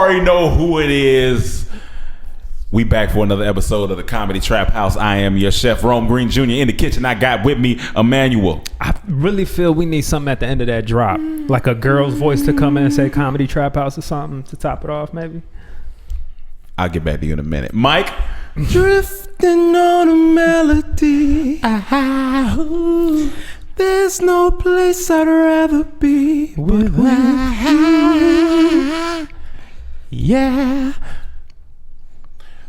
already know who it is. We back for another episode of the Comedy Trap House. I am your chef, Rome Green Jr. In the kitchen, I got with me Emmanuel. I really feel we need something at the end of that drop. Like a girl's voice to come in and say Comedy Trap House or something to top it off, maybe. I'll get back to you in a minute. Mike. Drifting on a melody. There's no place I'd rather be but with you. Yeah.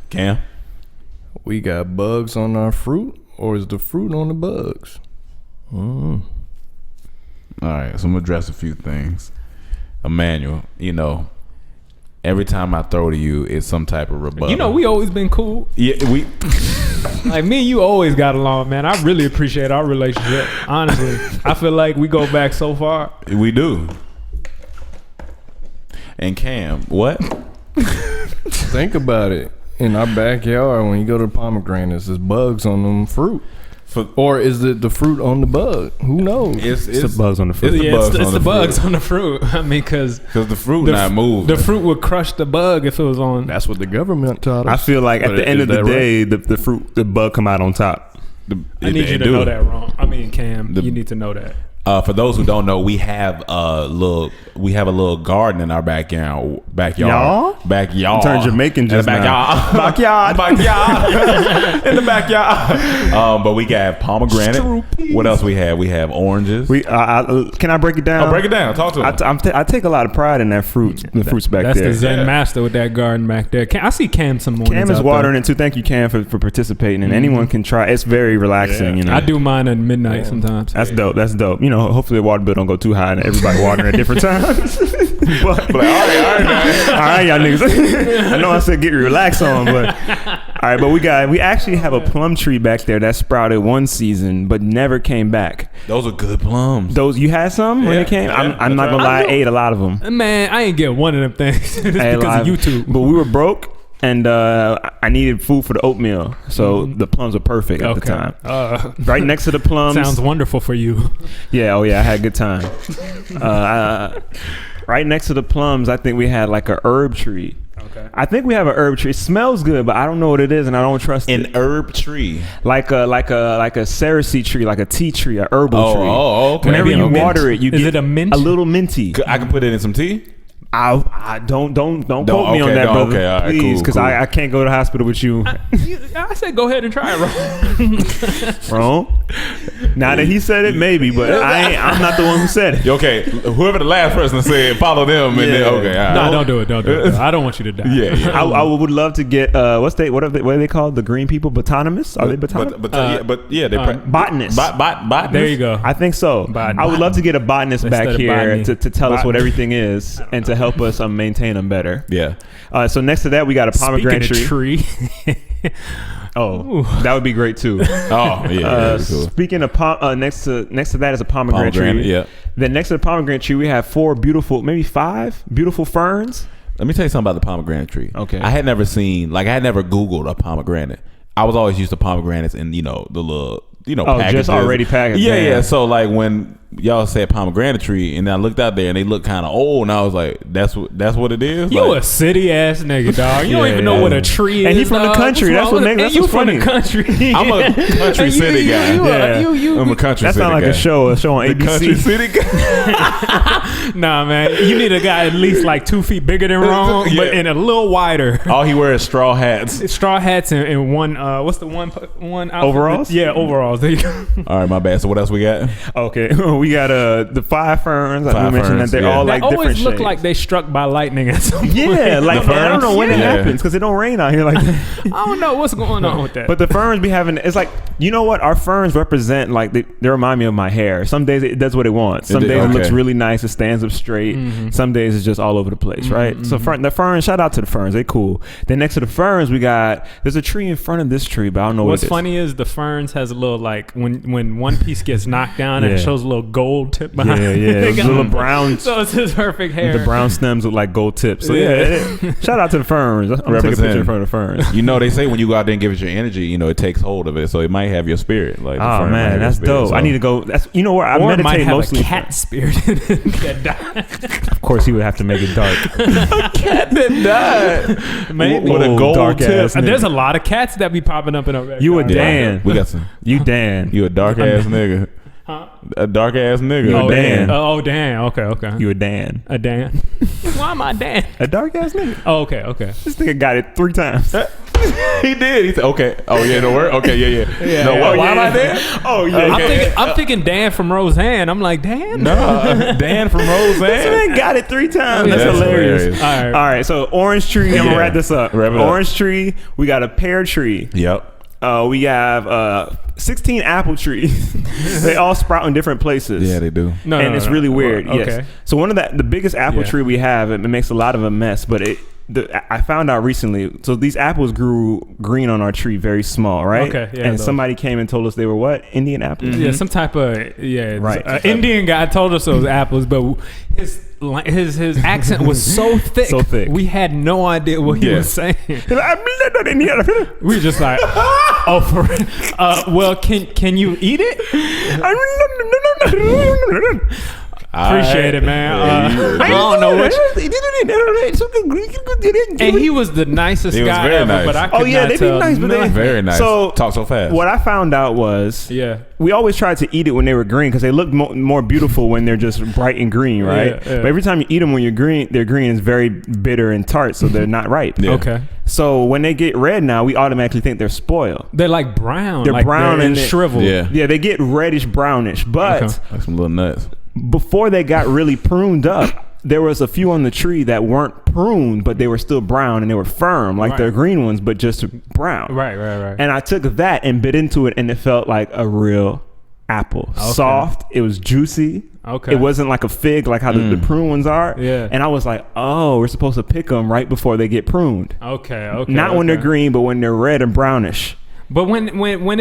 Cam. We got bugs on our fruit, or is the fruit on the bugs? All right, so I'm gonna address a few things. Emmanuel, every time I throw to you, it's some type of rebuttal. We always been cool. Yeah, we like me and you always got along, man. I really appreciate our relationship. Honestly, I feel like we go back so far. We do. And Cam, what? Think about it. In our backyard, when you go to pomegranates, there's bugs on them fruit. Or is it the fruit on the bug? Who knows? It's the bugs on the fruit. It's the bugs on the fruit. I mean, because the fruit not moving. The fruit would crush the bug if it was on. That's what the government taught us. I feel like at the end of the day, the bug come out on top. I need you to know that, wrong. I mean, Cam, you need to know that. For those who don't know, we have a little garden in our backyard. Y'all? Backyard. Turn Jamaican just now. Backyard. In the backyard. But we got pomegranate. What else we have? We have oranges. Can I break it down? Break it down. Talk to me. I take a lot of pride in that fruit. The fruits back That's there. That's the Zen master with that garden back there. I see Cam some mornings. Cam is watering it too. Thank you, Cam, for participating. And anyone can try. It's very relaxing. I do mine at midnight sometimes. That's dope. That's dope. Hopefully the water bill don't go too high and everybody watering at different times. But all right, y'all niggas. I know I said get relaxed on, but all right. But we actually have a plum tree back there that sprouted one season but never came back. Those are good plums. Those you had some when they came. I'm not gonna lie, I ate a lot of them. Man, I ain't get one of them things. Just because of YouTube. But we were broke. And I needed food for the oatmeal, so the plums were perfect at the time. Right next to the plums. Sounds wonderful for you. Yeah, I had a good time. Right next to the plums, I think we had like a herb tree. Okay. I think we have an herb tree. It smells good, but I don't know what it is, and I don't trust it. An herb tree, like a cerasee tree, like a tea tree, a herbal tree. Oh, okay. Whenever you water it, you get it a mint? A little minty. I can put it in some tea. I don't quote me on that, brother. Okay, all right, please, because I can't go to the hospital with you. I said go ahead and try it, Wrong. Now that he said it, maybe, but I'm not the one who said it. Okay, whoever the last person said, follow them. And then, okay, all right. No, don't do it. I don't want you to die. Yeah. I would love to get what are they called? The green people, botanists? Are they botanists? Botanists. Botanist. There you go. I think so. I would love to get a botanist back here to tell us what everything is and to help us maintain them better. Yeah. So next to that, we got a pomegranate tree. Ooh. That would be great too. Oh yeah. Cool. Speaking of next to that is a pomegranate tree. Yeah. Then next to the pomegranate tree, we have 4 beautiful, maybe 5 beautiful ferns. Let me tell you something about the pomegranate tree. Okay. I had never Googled a pomegranate. I was always used to pomegranates in the little packages. Just already packaged. Yeah. So like when y'all said pomegranate tree, and I looked out there and they looked kind of old, and I was like, that's what it is. You a city ass nigga, dog. You don't even know what a tree is. And he from the country. That's what makes you funny. From the country. I'm a country city guy. I'm a country city guy. That sounds like a show on ABC. Country city guy. Nah, man. You need a guy at least like 2 feet bigger than Rome, but and a little wider. All he wears is straw hats. Straw hats and one. What's the one outfit? Overalls? Yeah, overalls. There you go. All right, my bad. So what else we got? Okay, we got the 5 ferns. Like we mentioned that they're all like different shades. They always look like they struck by lightning at some point. Yeah, like I don't know when it happens because it don't rain out here like that. I don't know what's going on with that. But the ferns be having, it's like, you know what? Our ferns represent, like, they remind me of my hair. Some days it does what it wants. Some days it looks really nice. It stands up straight. Mm-hmm. Some days it's just all over the place, right? Mm-hmm. So the ferns, shout out to the ferns. They cool. Then next to the ferns, there's a tree in front of this tree, but I don't know what's what it is. Funny is the ferns has a little, like, when one piece gets knocked down and it shows a little gold tip behind. Yeah. Those little brown. So it's his perfect hair. The brown stems look like gold tips. So shout out to the ferns. I'm gonna take a picture in front of the ferns. You know, they say when you go out there and give it your energy, you know, it takes hold of it, so it might have your spirit. Like, oh man, that's dope. So. I need to go. That's where I or meditate might have mostly. A cat spirit that died. Of course, he would have to make it dark. A cat that died. Maybe. With a gold dark tip. ass. There's a lot of cats that be popping up in our backyard. You a Dan? We got some. You Dan? You a dark ass nigga? Huh? A dark ass nigga. You a Dan? Dan. Okay. You a Dan? A Dan. Why am I Dan? A dark ass nigga. Oh, okay. This nigga got it 3 times. He did. He said, "Okay. Oh yeah, no word. Okay, yeah. No, why am I there? Oh yeah. Okay. I'm thinking Dan from Roseanne. I'm like, Dan? No, Dan from Roseanne. This man got it 3 times. That's hilarious. All right. So orange tree. I'm gonna wrap this up. Wrap it up. Orange tree. We got a pear tree. Yep. We have 16 apple trees. They all sprout in different places. Yeah, they do. No, it's really weird. Well, Yes. okay. So one of the biggest apple tree we have, it makes a lot of a mess, but I found out recently. So these apples grew green on our tree, very small, right? Okay, yeah, and somebody came and told us they were what? Indian apples. Yeah, some type of Right. Indian guy told us those apples, but his accent was so thick. So thick. We had no idea what he was saying. We were just like, oh, for real? Well, can you eat it? Appreciate it, man. I don't know what. And he was the nicest He was guy very ever, nice. but I could not they be tell nice, but they nothing. Very nice. So talk so fast. What I found out was, we always tried to eat it when they were green because they look more beautiful when they're just bright and green, right? Yeah. But every time you eat them when you're green, they're green is very bitter and tart, so they're not ripe. Yeah. Okay. So when they get red now, we automatically think they're spoiled. They're like brown. They're like brown and shriveled. Yeah, they get reddish brownish. But like some little nuts. before they got really pruned up, there was a few on the tree that weren't pruned, but they were still brown and they were firm, like the green ones, but just brown. Right. And I took that and bit into it, and it felt like a real apple. Okay. Soft. It was juicy. Okay. It wasn't like a fig, like how the prune ones are. Yeah. And I was like, oh, we're supposed to pick them right before they get pruned. Okay. Not when they're green, but when they're red and brownish. But when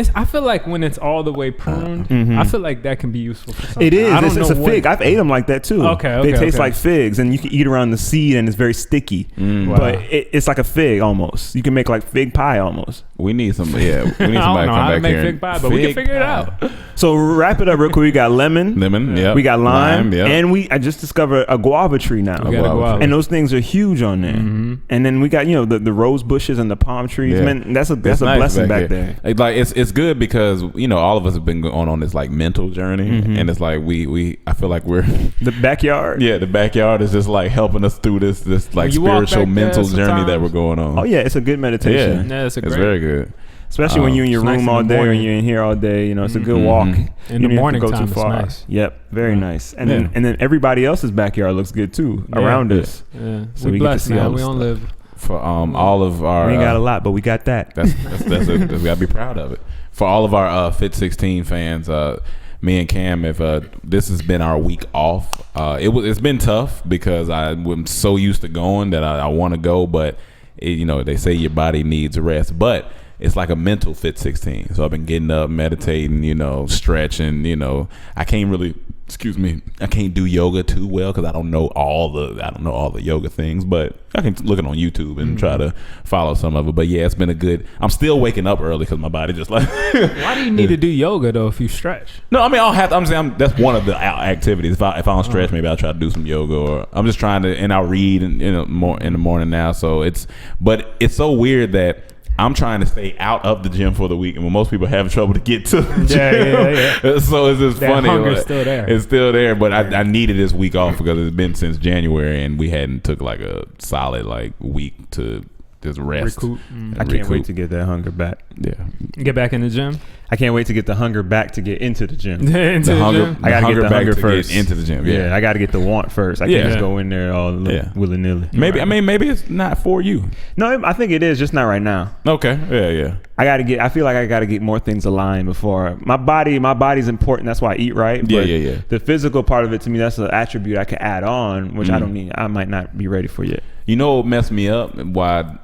it's, I feel like when it's all the way pruned, I feel like that can be useful for something. It is. I don't It's know a fig. I've ate them like that too. Okay, They taste okay. like figs, and you can eat around the seed, and it's very sticky. Wow. But it's like a fig almost. You can make like fig pie almost. We need some. Yeah, we need I somebody don't know to come how to back make here. fig pie, but we can figure it out. So wrap it up real quick. We got lemon. Yeah. We got lime. Yep. And I just discovered a guava tree now. We got a guava. And those things are huge on there. And then we got the rose bushes and the palm trees. Yeah. Man, that's a It's nice blessing back here. there. Like it's good because all of us have been going on this like mental journey, and it's like I feel like we're The backyard. yeah, the backyard is just like helping us through this like When you walk spiritual back there mental journey that sometimes- we're going on. Oh yeah, it's a good meditation. Yeah, it's it's very good. Especially when you're in your It's nice room in all the day or morning. you're in here all day. It's a good walk. In You the don't have to morning go time, too it's far. nice. Yep, very nice. And Yeah. then everybody else's backyard looks good too around us. Yeah. So we we get to blessed, see all man. the We don't stuff. live. For all of our We ain't got a lot, but we got that. That's we gotta be proud of it. For all of our Fit 16 fans, me and Cam, if this has been our week off, it's been tough because I'm so used to going that I want to go, but they say your body needs rest, but it's like a mental Fit 16. So I've been getting up, meditating, stretching. I can't really. Excuse me. I can't do yoga too well because I don't know all the yoga things, but I can look it on YouTube and try to follow some of it. But yeah, it's been a good. I'm still waking up early because my body just like. Why do you need to do yoga though if you stretch? No, I mean I'll have to. I'm saying that's one of the activities. If I don't stretch, maybe I'll try to do some yoga, or I'm just trying to. And I'll read more in the morning now. So it's so weird that I'm trying to stay out of the gym for the week, and when most people have trouble to get to the gym. Yeah. So it's just That funny. hunger's like, still there. It's still there, but I needed this week off because it's been since January, and we hadn't took like a solid week to just rest. Recoup. I can't wait to get that hunger back. Yeah, Get back in the gym. I can't wait to get the hunger back to get into the gym. Into the hunger. gym. I gotta get the back hunger to first. get into the gym. Yeah, I got to get the want first. I Yeah. can't just go in there all willy nilly. Maybe maybe it's not for you. No, I think it is, just not right now. Okay. Yeah. I feel like I got to get more things aligned before my body's important. That's why I eat right. Yeah, But yeah. The physical part of it, to me, that's an attribute I can add on, which I don't need. I might not be ready for yet. You know what messed me up and why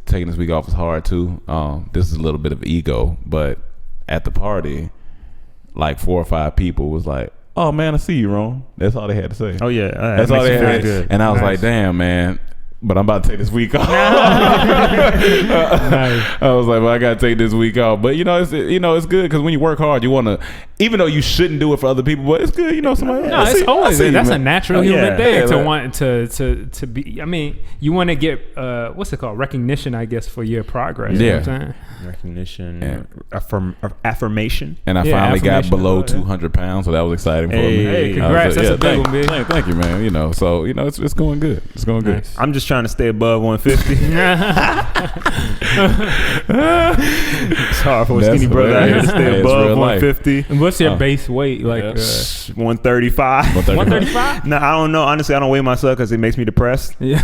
taking this week off was hard too? This is a little bit of ego, but at the party, like 4 or 5 people was like, "Oh man, I see you, Ron." That's all they had to say. Oh yeah, that's all they had. Good. And I was like, "Damn, man." But I'm about to take this week off. Nice. I was like, well, I gotta take this week off. But it's good because when you work hard, you want to, even though you shouldn't do it for other people, but it's good, somebody. No, it's always that's a natural human thing to want to be. I mean, you want to get what's it called, recognition, I guess, for your progress. You know what I'm saying? Recognition, affirmation. And I finally got below 200 pounds, so that was exciting for me. Hey, congrats! That's a big one, big. Thank you, man. So it's going good. It's going good. I'm just trying to stay above 150. It's hard for a skinny brother out here to stay above 150. And what's your base weight? Like 135. 135? No, I don't know. Honestly, I don't weigh myself because it makes me depressed. Yeah.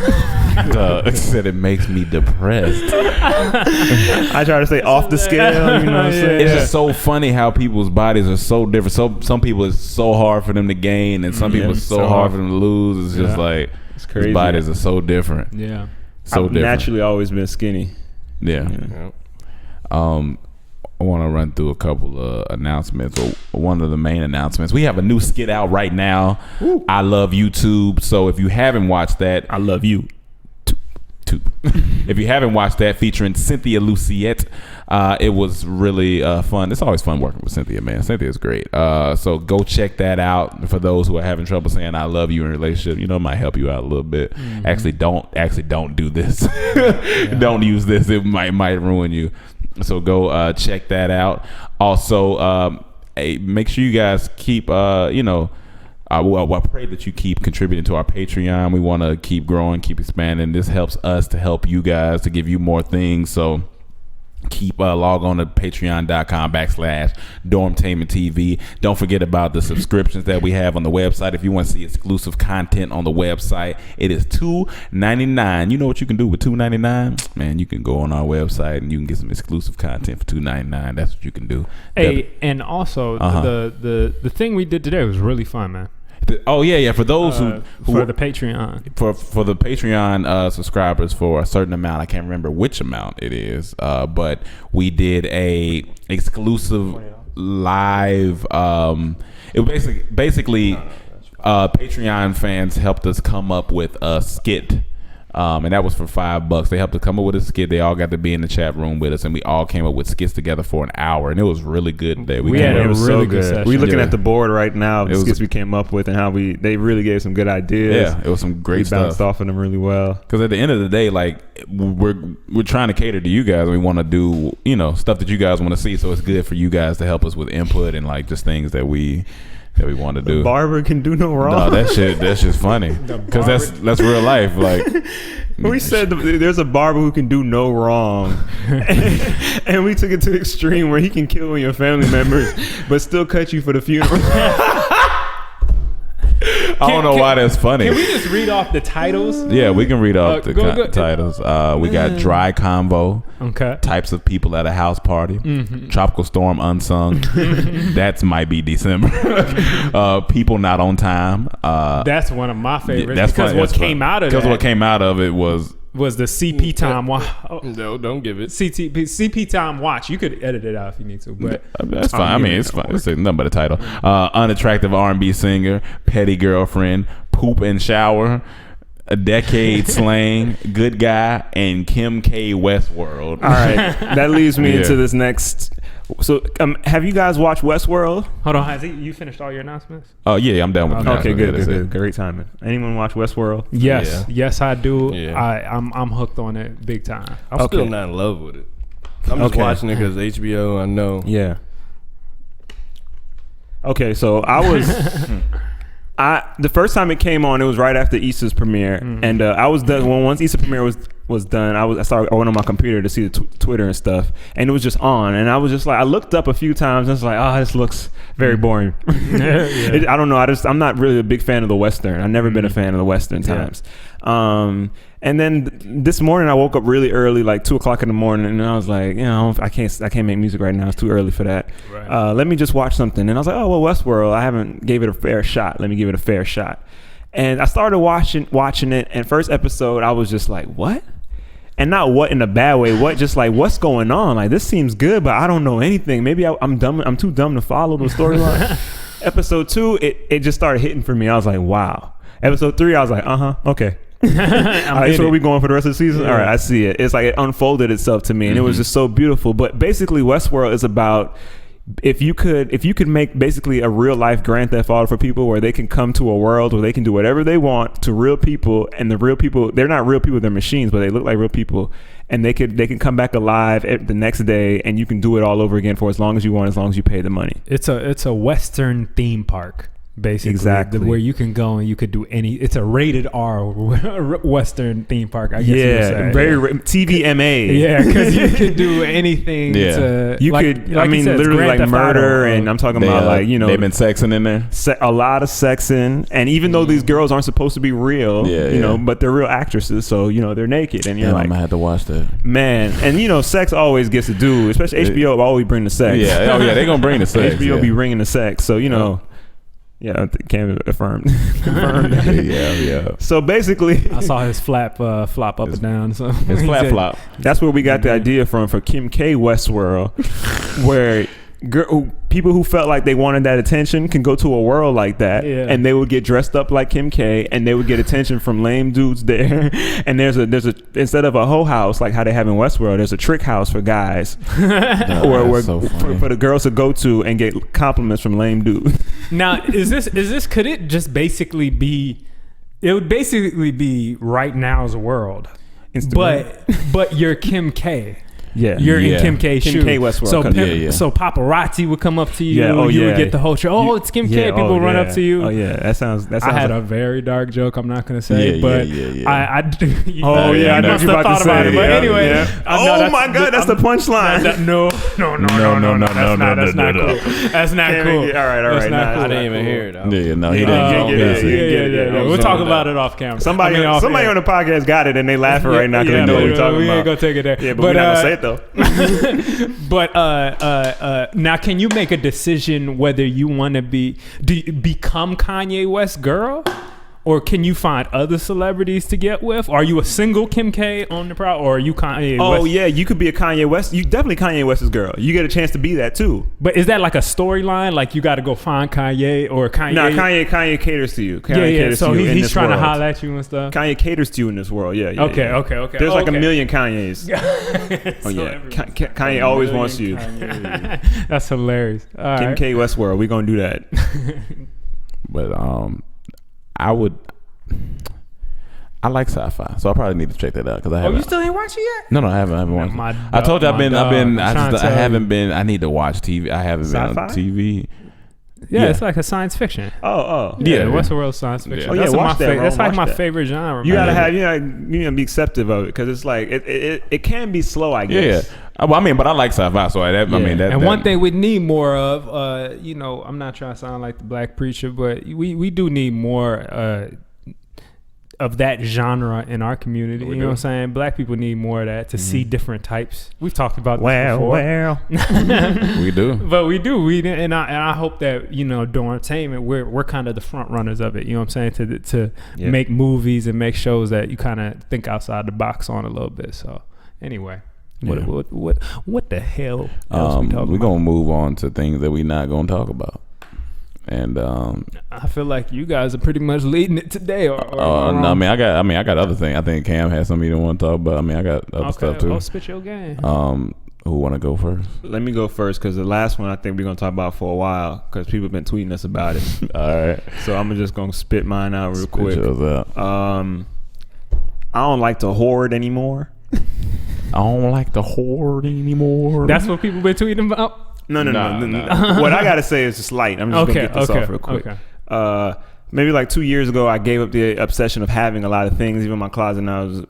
Said it makes me depressed. I try to stay off the scale. You know what I'm saying? It's just so funny how people's bodies are so different. So some people it's so hard for them to gain, and some people it's so hard for them to lose. It's just like it's crazy. His bodies are so different. Yeah. So I've different. naturally always been skinny. Yeah. I want to run through a couple of announcements. Or one of the main announcements. We have a new skit out right now. Ooh. I Love YouTube. So if you haven't watched that, I love you. If you haven't watched that, featuring Cynthia Luciette, it was really fun. It's always fun working with Cynthia, man. Cynthia's great. So go check that out. For those who are having trouble saying "I love you" in a relationship, it might help you out a little bit. Mm-hmm. Actually, don't do this. Don't use this. It might ruin you. So go check that out. Also, make sure you guys keep I pray that you keep contributing to our Patreon. We want to keep growing, keep expanding. This helps us to help you guys, to give you more things. So keep log on to patreon.com/Dormtainment TV. Don't forget about the subscriptions that we have on the website. If you want to see exclusive content on the website, it is $2.99. You know what you can do with $2.99? Man, you can go on our website and you can get some exclusive content for $2.99. That's what you can do. Hey, and also the thing we did today was really fun, man. For those who for the Patreon for the Patreon subscribers, for a certain amount, I can't remember which amount it is, but we did a exclusive live. It was basically Patreon fans helped us come up with a skit. And that was for $5. They helped to come up with a skit. They all got to be in the chat room with us, and we all came up with skits together for an hour, and it was really good today. We had a really good session. We're looking at the board right now, the skits we came up with, and how they really gave some good ideas. Yeah, it was some great stuff. We bounced off of them really well. Because at the end of the day, like we're trying to cater to you guys. We want to do stuff that you guys want to see, so it's good for you guys to help us with input and like just things that we want to do. The barber can do no wrong. No, that's just funny. Because that's real life. Like we said, there's a barber who can do no wrong, and we took it to the extreme where he can kill one of your family members, but still cut you for the funeral. I don't know why that's funny. Can we just read off the titles? Yeah, we can read off the titles. We got Dry Convo. Okay. Types of People at a House Party. Mm-hmm. Tropical Storm Unsung. That might be December. People Not on Time. That's one of my favorites. That's because what came out of it was the CP time watch. No, don't give it. CP time watch. You could edit it out if you need to, but that's fine. I mean, it's fine. It's nothing but a title. Unattractive R&B singer, petty girlfriend, poop and shower, a decade slang, good guy, and Kim K. Westworld. All right, that leads me into this next. So, have you guys watched Westworld? Hold on, you finished all your announcements? Oh yeah, I'm done with. Okay, good. Great timing. Anyone watch Westworld? Yes, I do. Yeah. I'm hooked on it big time. I'm still not in love with it. I'm just watching it because HBO. I know. Yeah. Okay, so I was. The first time it came on, it was right after Issa's premiere, and I was done. Once Issa premiere was done, I went on my computer to see the Twitter and stuff, and it was just on, and I was just like, I looked up a few times, and I was like, this looks very boring. I don't know. I'm not really a big fan of the Western. I've never been a fan of the Western times. And then this morning I woke up really early, like 2:00 in the morning, and I was like, I can't make music right now. It's too early for that. Right. Let me just watch something. And I was like, Westworld, I haven't gave it a fair shot. Let me give it a fair shot. And I started watching it, and first episode I was just like, what? And not what in a bad way, what just like, what's going on? Like, this seems good, but I don't know anything. Maybe I'm dumb. I'm too dumb to follow the storyline. Episode 2, it just started hitting for me. I was like, wow. Episode 3, I was like, okay. All right, so are we going for the rest of the season? Yeah. All right, I see it. It's like it unfolded itself to me, and it was just so beautiful. But basically, Westworld is about if you could make basically a real life Grand Theft Auto for people, where they can come to a world where they can do whatever they want to real people, and the real people, they're not real people, they're machines, but they look like real people, and they can come back alive the next day, and you can do it all over again for as long as you want, as long as you pay the money. It's a Western theme park. Basically, exactly, where you can go and you could do any. It's a rated R Western theme park. I guess yeah, you would say. very TVMA. Yeah, because you could do anything. Yeah, you could. I mean, literally like murder, and I'm talking about like they've been sexing in there. A lot of sexing, and even though these girls aren't supposed to be real, you know, but they're real actresses, so you know they're naked, and you're like, I'm gonna have to watch that, man. And you know, sex always gets to do, especially HBO always bring the sex. Yeah, they're gonna bring the sex. HBO be bringing the sex, so you know. Yeah, Cam affirmed. yeah. So basically, I saw his flop up and down. So his flop. That's where we got the idea from for Kim K Westworld, where people who felt like they wanted that attention can go to a world like that, and they would get dressed up like Kim K, and they would get attention from lame dudes there. And there's a instead of a hoe house like how they have in Westworld, there's a trick house for guys, or for the girls to go to and get compliments from lame dudes. Now, is this could it just basically be? It would basically be Right Now's world, but you're Kim K. Yeah, you're in Kim K's shoes. Kim K Westworld. So paparazzi would come up to you. You would get the whole show. Oh, it's Kim K. People run up to you. Oh yeah, that sounds. I had a very dark joke. I'm not gonna say, but I I must have thought about it. But anyway, oh my God, that's the punchline. No, that's not cool. That's not cool. All right. I didn't even hear it. Yeah, no, he didn't get it. We'll talk about it off camera. Somebody on the podcast got it, and they laughing right now because they know what we're talking about. We ain't gonna take it there. Yeah, but we're not gonna say it though. But now, can you make a decision whether you want to become Kanye West's girl, or can you find other celebrities to get with? Are you a single Kim K on the prowl, or are you Kanye West? Oh yeah, you could be a Kanye West. You definitely Kanye West's girl. You get a chance to be that too. But is that like a storyline? Like you got to go find Kanye or Kanye? No, Kanye caters to you. Caters so to you he's trying to holler at you and stuff. Kanye caters to you in this world. Yeah. Okay. There's like a million Kanyes. Kanye always wants you. That's hilarious. All Kim right. K Westworld. We gonna do that. But I like sci-fi, so I probably need to check that out because I haven't. Oh, you still ain't watched it yet? No, I haven't watched it. I told you I haven't been. I need to watch TV. I haven't been on TV. Yeah, it's like a science fiction. Oh. Yeah, Westworld science fiction. Oh yeah, watch that. That's like my favorite genre. You gotta have, you gotta be acceptive of it because it's like it can be slow, I guess. Yeah. Well, I mean, but I like sci-fi, so one thing we need more of, I'm not trying to sound like the black preacher, but we do need more of that genre in our community. You know what I'm saying? Black people need more of that to see different types. We've talked about this before. We do. But we do. And I hope that, Dormtainment, we're kind of the front runners of it. You know what I'm saying? To make movies and make shows that you kind of think outside the box on a little bit. So anyway. What the hell else we talking about? We're gonna move on to things that we're not gonna talk about, and I feel like you guys are pretty much leading it today. No, I mean, I got other things. I think Cam has something he don't want to talk about. I mean, I got other stuff too. I'll spit your game. Who want to go first? Let me go first because the last one I think we're gonna talk about for a while because people have been tweeting us about it. All right. So I'm just gonna spit mine out real quick. Yours out. I don't like to hoard anymore. I don't like to hoard anymore. That's what people been tweeting about? No. What I gotta say is just light. I'm just gonna get this off real quick. Okay. Maybe like 2 years ago, I gave up the obsession of having a lot of things. Even my closet now is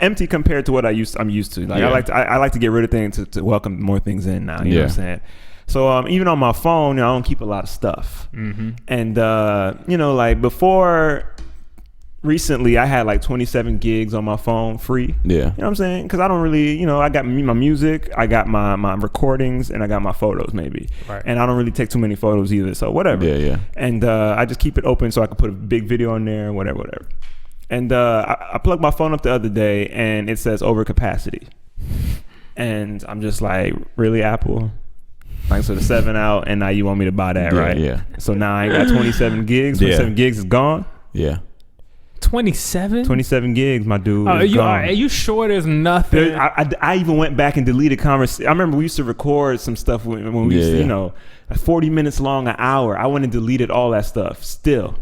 empty compared to what I'm used to. Like I like to get rid of things to welcome more things in now. You know what I'm saying? So even on my phone, I don't keep a lot of stuff. Mm-hmm. And like before. Recently, I had like 27 gigs on my phone free. Yeah. You know what I'm saying? Because I don't really, I got my music, I got my recordings, and I got my photos maybe. Right. And I don't really take too many photos either, so whatever. Yeah. And I just keep it open so I can put a big video on there and whatever. And I plugged my phone up the other day, and it says overcapacity. And I'm just like, really, Apple? Like, so the 7 out, and now you want me to buy that, right? Yeah. So now I ain't got 27 gigs. 27 gigs is gone. Yeah. 27? 27 gigs, my dude. Are you sure there's nothing? I even went back and deleted conversation. I remember we used to record some stuff when we used to, 40 minutes long, an hour. I went and deleted all that stuff still.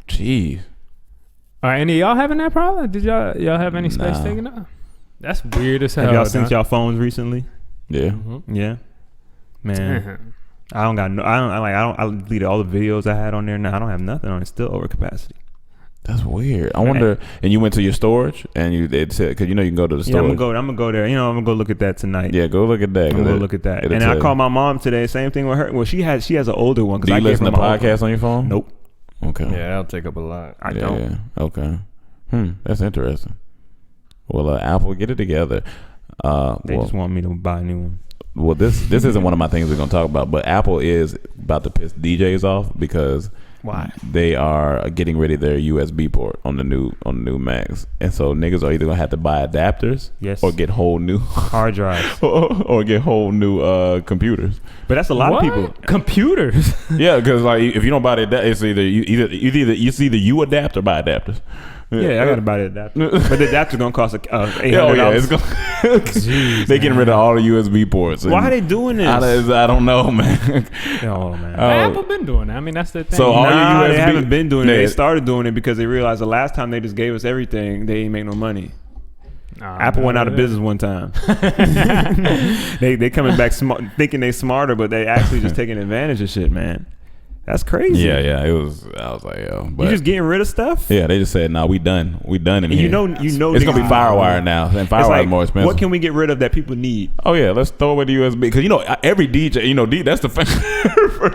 Jeez. Are any of y'all having that problem? Did y'all have any space taken up? That's weird as hell. Have y'all synced y'all phones recently? Yeah. Mm-hmm. Yeah. Man. I deleted all the videos I had on there now. I don't have nothing on it. Still over capacity. That's weird. I wonder. And you went to your storage, and it said, because you can go to the storage. Yeah, I'm gonna go there. I'm gonna go look at that tonight. Yeah, go look at that. I'm gonna go look at that. And I called my mom today. Same thing with her. Well, she has an older one. Do you listen to podcasts on your phone? Nope. Okay. Yeah, that'll take up a lot. I don't. Yeah. Okay. That's interesting. Well, Apple, get it together. They just want me to buy a new one. Well, this isn't one of my things we're gonna talk about, but Apple is about to piss DJs off because why they are getting rid of their USB port on the new Macs, and so niggas are either gonna have to buy adapters, or get whole new hard drives, or get whole new computers. But that's a lot of people. Computers. Yeah, because like if you don't buy the it's either you adapt or buy adapters. Yeah, I gotta buy the adapter, but the adapter's gonna cost $800. They're getting rid of all the USB ports. Why are they doing this? I don't know, man. Apple been doing that. I mean, that's the thing. So all your USB, they haven't been doing it. They started doing it because they realized the last time they just gave us everything, they ain't make no money. Apple went out of business one time. They coming back thinking they smarter, but they actually just taking advantage of shit, man. That's crazy. Yeah. It was. I was like, yo, but you just getting rid of stuff. Yeah, they just said, "No, we done in here." You know, it's gonna be FireWire now, and FireWire is more expensive. What can we get rid of that people need? Oh yeah, let's throw away the USB because every DJ, that's the first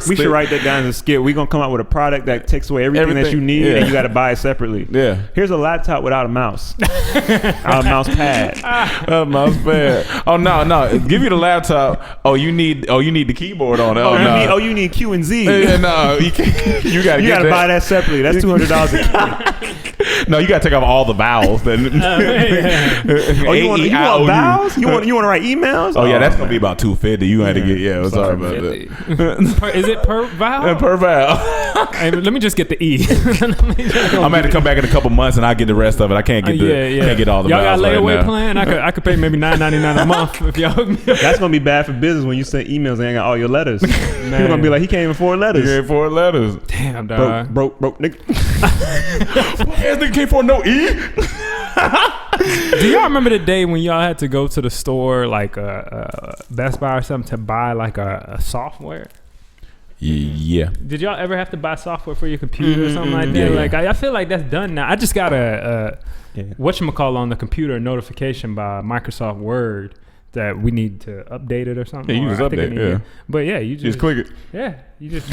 we should write that down as a skit. We're gonna come out with a product that takes away everything that you need, and you got to buy it separately. Yeah. Here's a laptop without a mouse, without a mouse pad. A mouse pad. Oh no, give you the laptop. Oh, you need the keyboard on it. You need Q and Z. Yeah, no, you can't. You gotta buy that separately. That's $200 a key. No, you gotta take off all the vowels. Then. You want vowels? You want to write emails? Oh yeah, that's gonna be about $250. You had to get sorry about that. Is it per vowel? Per vowel. Hey, let me just get the E. I'm gonna have to come back in a couple months and I get the rest of it. I can't get can't get all the y'all vowels. Y'all got layaway right plan? I could pay maybe $9.99 a month if y'all. That's gonna be bad for business when you send emails and ain't got all your letters. You're gonna be like, he can't even afford letters. He can't afford letters. Damn, dog. Broke nigga. Ass nigga can't afford no E. Do y'all remember the day when y'all had to go to the store, like Best Buy or something, to buy like a software? Yeah. Did y'all ever have to buy software for your computer or something like that? Like I feel like that's done now. I just got a whatchamacall on the computer, a notification by Microsoft Word that we need to update it or something. Yeah, you just update it. Yeah. But yeah, you just click it. Yeah. You just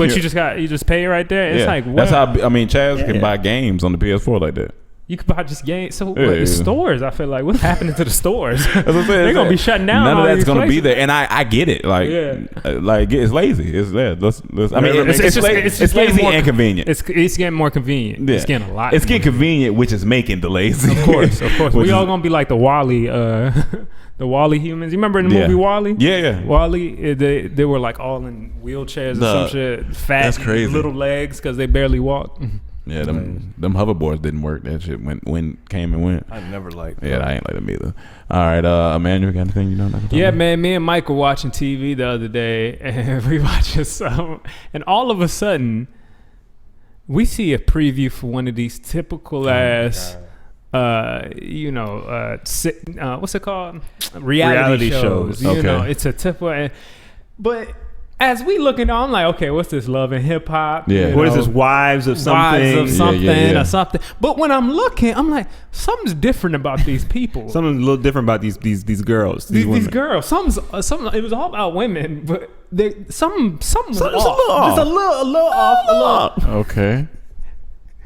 pay it right there. It's like, what? That's how Chaz can buy games on the PS4 like that. You could buy just games. So the stores, I feel like, what's happening to the stores? They're gonna be shutting down. None of that's gonna be there, and I get it. Like it's lazy. It's there. It's lazy and convenient. It's getting more convenient. Yeah. It's getting a lot. It's getting convenient, which is making the lazy. Of course. We all gonna be like the Wall-E, the Wall-E humans. You remember in the movie Wall-E? Yeah. Wall-E, they were like all in wheelchairs or some shit, fat, that's crazy. Little legs because they barely walk. Yeah, them hoverboards didn't work. That shit came and went. I never liked. Yeah, I ain't like them either. All right, Emmanuel, got anything you know? Yeah, man. Me and Mike were watching TV the other day, and we watching something, and all of a sudden, we see a preview for one of these typical ass. What's it called? Reality shows. You know, it's a typical. But as we looking on, I'm like, okay, what's this? Love and hip hop? Yeah. What is this? Wives of something? Or something. But when I'm looking, I'm like, something's different about these people. Something's a little different about these girls. These girls. Something. It was all about women, but something's off. Just a little off. Okay.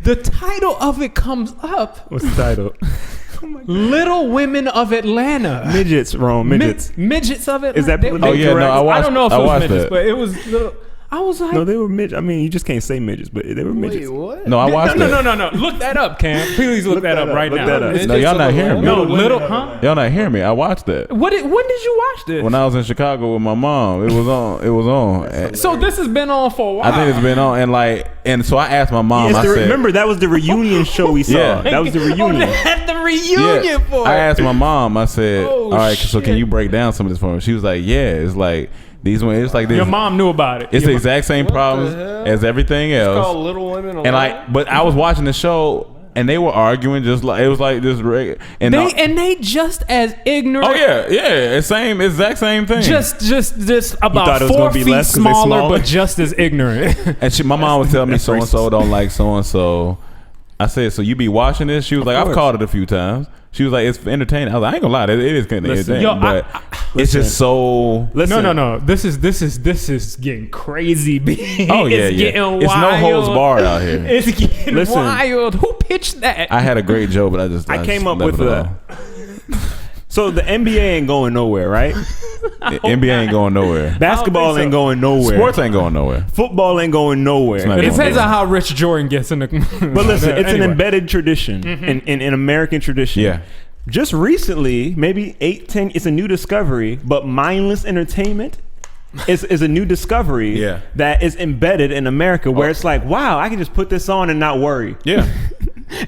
The title of it comes up. What's the title? Little Women of Atlanta. Midgets, Rome. Midgets. Midgets of Atlanta. Is that correct? No, I don't know if it was midgets, that. but it was little. I was like, No, they were midgets. I mean, you just can't say midgets, but they were midgets. Wait, what? No, I watched no, that. no. Look that up, Cam. Please look that up right Look now. that up. No, y'all not hearing me. No, huh? Y'all not hearing me. I watched that. When did you watch this? When I was in Chicago with my mom. It was on. So this has been on for a while. I think it's been on, and so I asked my mom. I said, remember that was the reunion show we saw. Yeah. That was the Oh, reunion. they had the reunion for it. I asked my mom. I said, Oh, all right, so can shit. you break down some of this for me? She was like, yeah, it's like these ones. It's like this. Your mom knew about it. It's the exact same problems hell? as everything It's else. called Little Women. But I was watching the show. And they were arguing just like it was like this, and They just as ignorant. oh yeah, exact same thing. Just about thought it was 4 gonna be feet less 'cause they smaller, smaller? but just as ignorant. And my mom was telling me so and so don't like so and so. I said, so you be watching this? She was like, I've course. called it a few times. She was like, it's entertaining. I was like, I ain't gonna lie, it is kind of Listen, entertaining, yo, but it's just so. Listen, No. This is getting crazy big. Oh yeah, It's getting wild. It's no holds barred out here. It's getting Listen. wild. Who pitched that? I had a great joke, but I just came up left with it a. alone. So the NBA ain't going nowhere, right? NBA ain't going nowhere. Basketball so. ain't going nowhere. Sports ain't going nowhere. Football ain't going nowhere. not It going depends nowhere. on how rich Jordan gets in the. But listen, it's an Anyway. embedded tradition in American tradition. Yeah. Just recently, maybe 8-10, it's a new discovery, but mindless entertainment is a new discovery Yeah. that is embedded in America where it's like, wow, I can just put this on and not worry. Yeah.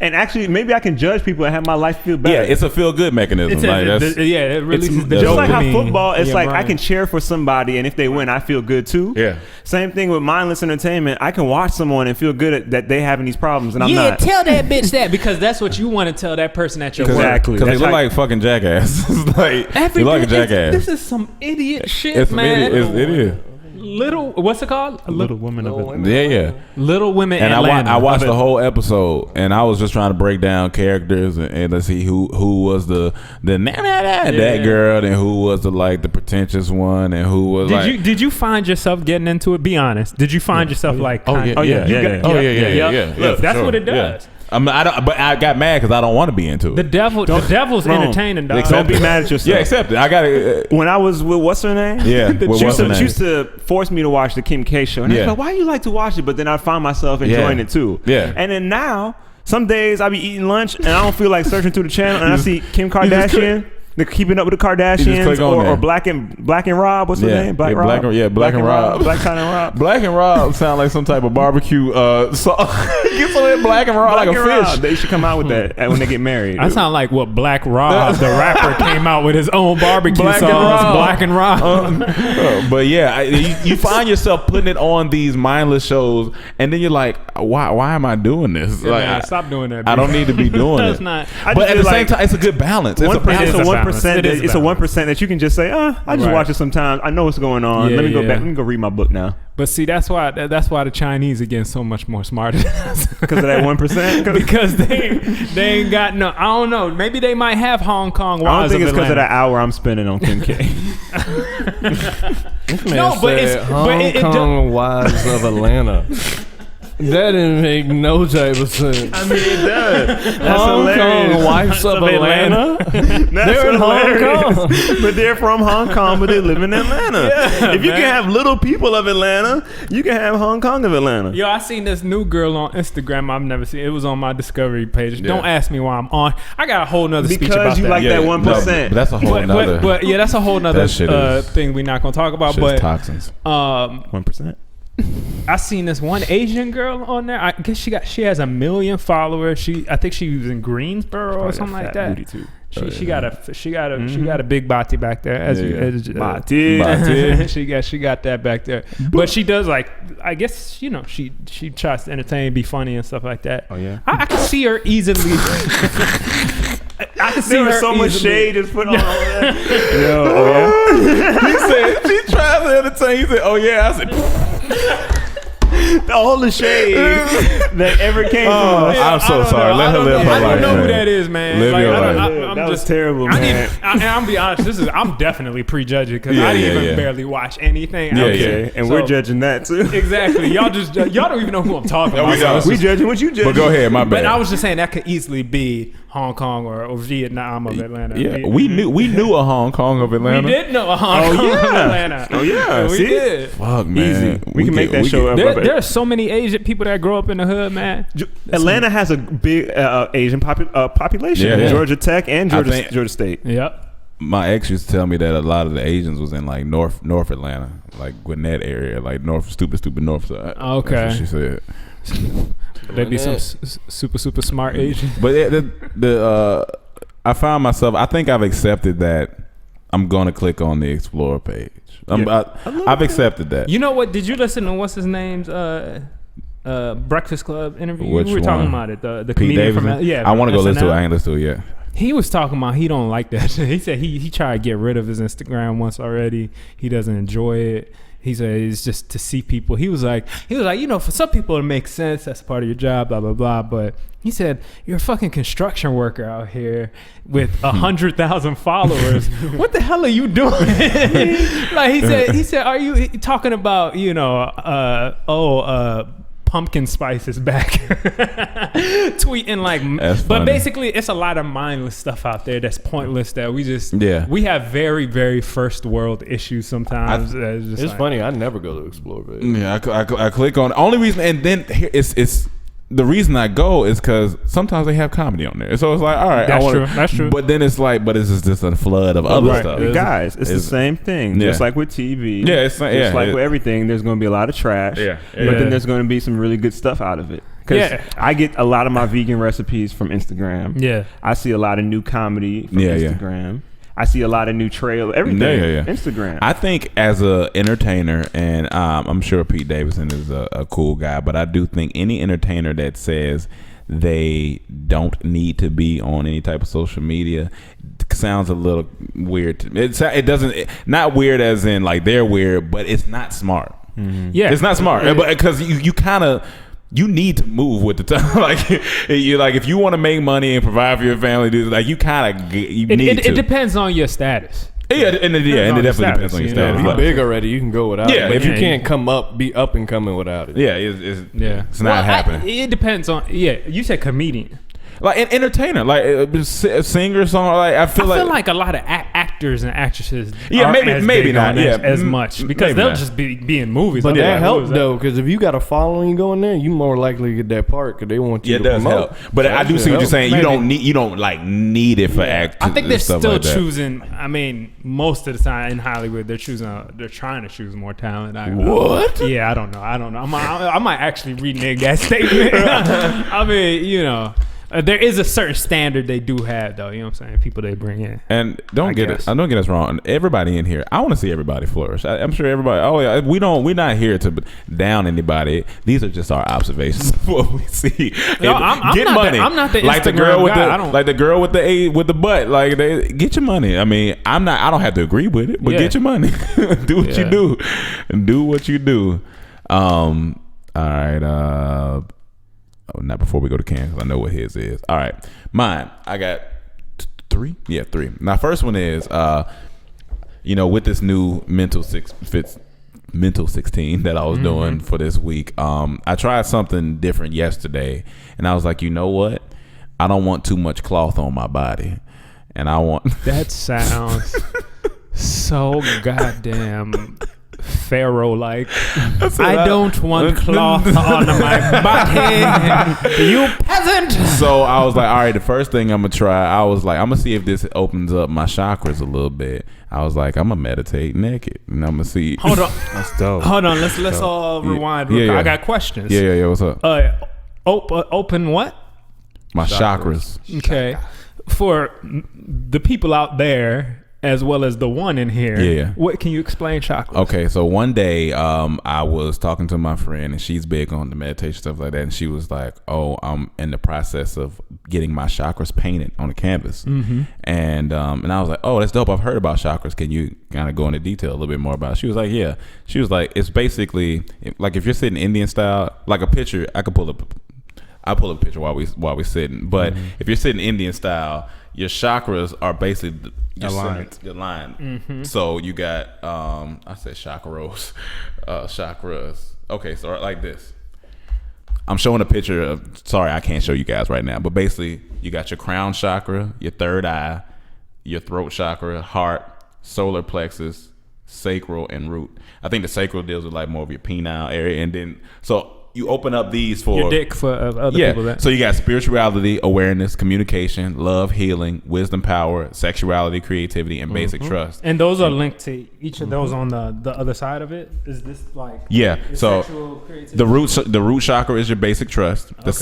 And actually, maybe I can judge people and have my life feel better. Yeah, it's a feel good mechanism. It releases the just like how dopamine. football, it's Yeah, like I right. can cheer for somebody, and if they win, I feel good too. Yeah. Same thing with mindless entertainment. I can watch someone and feel good that they having these problems, and I'm Yeah, not. tell that bitch that because that's what you want to tell that person at your work. Exactly. Because they That's look how- like fucking jackasses. Like, they look like a jackass. This is some idiot shit, It's man. it is. Little, what's it called? Little woman of it. Yeah. Little Women. And Atlanta. I watched the whole episode, and I was just trying to break down characters and let's see who was the that girl, and who was the pretentious one, and who was Did you find yourself getting into it? Be honest. Did you find yourself like? Oh yeah, yeah. Look, that's sure, what it yeah. does. But I got mad because I don't want to be into it. The devil's wrong. entertaining, dog. Don't be mad at yourself. Yeah, accept it. I got it. When I was with what's her name? Yeah, with what's her name? She used to force me to watch the Kim K show. And I was Yeah. like, why do you like to watch it? But then I find myself enjoying it too. Yeah. And then now, some days I be eating lunch and I don't feel like searching through the channel and I see Kim just Kardashian. The Keeping Up with the click Kardashians on there. or Black and Rob. What's her name? Black Rob. Black and Rob. Black China Rob. Black and Rob sound like some type of barbecue sauce. Get some of that Black and Rob Black like and a Rob. fish. They should come out with that when they get married. I sound like what Black Rob, the rapper, came out with his own barbecue Black and sauce. Rob. Black and Rob. But yeah, you find yourself putting it on these mindless shows, and then you're like, why am I doing this? Yeah, Like, man, stop doing that. I don't need to be doing That's it. not. But at the feel same like time, it's a good balance. It's a 1%. balance. It's a 1%. It is It's a 1% that you can just say, I just Right. watch it sometimes. I know what's going on. Yeah, Let me go yeah. back. Let me go read my book now. But see, that's why the Chinese are getting so much more smarter than us. Because of that 1%. Because they ain't got no. I don't know. Maybe they might have Hong Kong. I don't wives think of it's because of Atlanta. that hour I'm spending on Kim K. No, but it's Hong it Kong wives of Atlanta. That didn't make no type of sense. I mean, it does. That's Hong hilarious. Kong wives of Atlanta. That's They're in Hong hilarious. Kong. But they're from Hong Kong, but they live in Atlanta. If you can have little people of Atlanta, you can have Hong Kong of Atlanta. Yo, I seen this new girl on Instagram. I've never seen. It was on my Discovery page. Don't ask me why I'm on. I got a whole nother speech Because about you that. like that 1%. but that's a whole nother. But yeah, that's a whole nother That shit is- thing we're not gonna talk about. shit's But toxins. 1%. I seen this one Asian girl on there. I guess she has 1 million followers. I think she was in Greensboro or something like that. She got a big body back there. As Yeah, you, yeah. as, Body. she got that back there. But she does I guess she tries to entertain, be funny and stuff like that. Oh, yeah? I can see her easily. I can see There was her so much easily- shade just put on that. Yo, He said she tried to entertain. He said, "Oh yeah." I said, all the shade that ever came from us. I'm so I don't sorry. know. Let her live her I don't life. know who man. that is, man. Live your life. I'm That was just terrible, man. I'm gonna be honest. I'm definitely prejudging because Yeah, I didn't yeah, even yeah. barely watch anything. Yeah, out yeah. there. And So- we're judging that too. Exactly. Y'all don't even know who I'm talking No, about. we don't. So it's We just- judging what you judging. But go ahead, my bad. But I was just saying that could easily be Hong Kong or Vietnam of Atlanta. Yeah, we knew a Hong Kong of Atlanta. We did know a Hong Kong of Atlanta. Oh yeah, we see? did. Fuck, man. Easy. We can make that show up. There are so many Asian people that grow up in the hood, man. Atlanta has a big Asian population. Yeah. Georgia Tech and Georgia State. Yep. My ex used to tell me that a lot of the Asians was in like North Atlanta, like Gwinnett area, like stupid north side. Okay. That's what she said. There'd be some super smart Asian. But I found myself. I think I've accepted that I'm gonna click on the Explore page. I've accepted that. You know what? Did you listen to what's his name's Breakfast Club interview? Which we were one? talking about it. The Pete comedian Davidson? from I want to go listen to it. I ain't listened to it yet. He was talking about he don't like that. He said he tried to get rid of his Instagram once already. He doesn't enjoy it. He said it's just to see people. He was like, for some people it makes sense. That's part of your job, blah, blah, blah. But he said, you're a fucking construction worker out here with 100,000 followers. What the hell are you doing? Like he said, are you talking about, pumpkin spice is back? Tweeting like, that's but funny. basically it's a lot of mindless stuff out there that's pointless that we have very, very first world issues sometimes. It's funny. I never go to Explore page. Yeah, I click on only reason, and then here it's the reason I go is because sometimes they have comedy on there. So it's like, all right, That's true. But then it's like, but it's just a flood of other stuff. Guys, it's the same thing. Yeah. Just like with TV. Yeah, it's like with everything. There's going to be a lot of trash. Yeah. But then there's going to be some really good stuff out of it. Because I get a lot of my vegan recipes from Instagram. Yeah. I see a lot of new comedy from Instagram. Yeah. I see a lot of new everything. Instagram. I think as a entertainer, and I'm sure Pete Davidson is a cool guy, but I do think any entertainer that says they don't need to be on any type of social media sounds a little weird to me. It doesn't, not weird as in like they're weird, but it's not smart. Mm-hmm. Yeah, it's not smart, but because you kind of. You need to move with the time. If you want to make money and provide for your family, you kind of need to. It depends on your status. Yeah, and it definitely depends on your status. If you're big already, you can go without it. But yeah, you can't be up and coming without it. Yeah, it's not happening. It depends on. Yeah, you said comedian. Like an entertainer, like a singer, song. Like I feel like a lot of actors and actresses. Maybe not. Yeah, as much because they'll just be in movies. But that helps though, because if you got a following going there, you more likely to get that part because they want you to promote. Help. But I do see what you're saying. Maybe. You don't need it for actors. I think they're still like choosing. I mean, most of the time in Hollywood, they're trying to choose more talent. What? Yeah, I don't know. I might actually renege that statement. I mean, there is a certain standard they do have, though. You know what I'm saying? People they bring in. And don't get us wrong. Everybody in here, I want to see everybody flourish. I'm sure everybody. Oh yeah, we're not here to down anybody. These are just our observations of what we see. I'm not the like Instagram the girl guy. with the girl with the butt. Like they get your money. I mean, I don't have to agree with it, but get your money. Do what you do, and do what you do. All right. Not before we go to Cam, because I know what his is. All right, mine. I got 3. Yeah, 3. Now, first one is, with this new mental 16 that I was doing for this week. I tried something different yesterday, and I was like, you know what? I don't want too much cloth on my body, and I want. That sounds so goddamn. Pharaoh-like. I don't want cloth on my body. You peasant. So I was like, all right, the first thing I'm gonna try, I was like, I'm gonna see if this opens up my chakras a little bit. I was like, I'm gonna meditate naked, and I'm gonna see. Hold on, that's dope. Hold on, let's all rewind. Yeah. I got questions. Yeah. What's up? Open what? My chakras. Okay, for the people out there. As well as the one in here. Yeah. What can you explain chakras? Okay, so one day I was talking to my friend, and she's big on the meditation stuff like that, and she was like, "Oh, I'm in the process of getting my chakras painted on the canvas," and I was like, "Oh, that's dope. I've heard about chakras. Can you kind of go into detail a little bit more about it?" She was like, "Yeah." She was like, "It's basically like if you're sitting Indian style, like a picture. I'll pull up a picture while we sitting, but if you're sitting Indian style." Your chakras are basically aligned. So you got I said chakras. Okay, so like this. I'm showing a picture of. Sorry, I can't show you guys right now, but basically, you got your crown chakra, your third eye, your throat chakra, heart, solar plexus, sacral, and root. I think the sacral deals with like more of your penile area, and then so you open up these for your dick for other people. That. So you got spirituality, awareness, communication, love, healing, wisdom, power, sexuality, creativity, and basic trust. And those are linked to each of those on the other side of it. Is this like So sexual creativity? the root chakra is your basic trust. The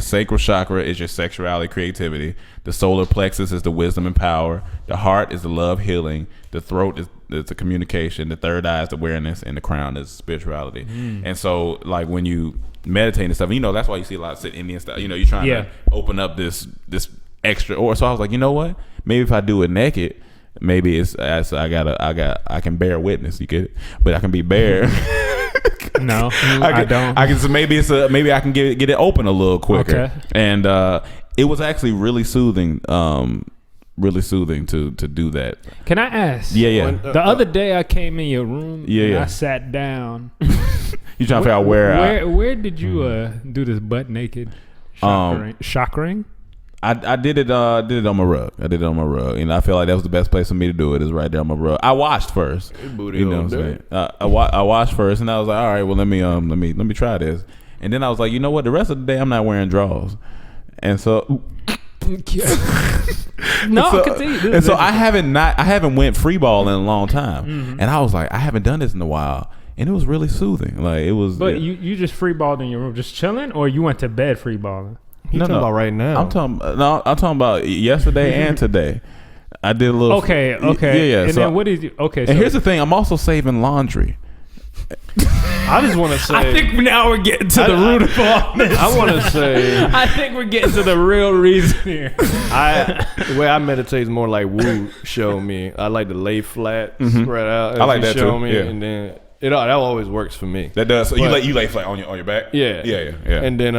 sacral chakra is your sexuality, creativity. The solar plexus is the wisdom and power. The heart is the love, healing. The throat is the communication. The third eye is the awareness, and the crown is spirituality. And so, like when you meditate and stuff, that's why you see a lot of Indian style. You're trying to open up this extra. Or so I was like, you know what? Maybe if I do it naked, maybe I can bear witness. You get it? But I can be bare. No, I don't. So maybe I can get it open a little quicker. Okay. And it was actually really soothing. Really soothing to do that. Can I ask? Yeah. The other day I came in your room. And I sat down. You trying to figure out where did you do this butt naked chakra? I did it on my rug. And I feel like that was the best place for me to do it, is right there on my rug. I washed first. Booty, what I'm saying? I washed first, and I was like, all right, well let me try this. And then I was like, you know what? The rest of the day I'm not wearing drawers. And so continue. And so I haven't went free ball in a long time. And I was like, I haven't done this in a while. And it was really soothing. Like it was. But you just free balled in your room, just chilling, or you went to bed free balling? You talking about right now? I'm talking about yesterday and today. I did a little. Okay. Yeah. And then what did you? Okay. And here's the thing: I'm also saving laundry. I just want to say. I think now we're getting to the root of all this. I want to say. I think we're getting to the real reason here. The way I meditate is more like Wu show me. I like to lay flat, spread out. I like that show too. Me, yeah. And then that always works for me. That does. So you lay flat on your back. Yeah. And then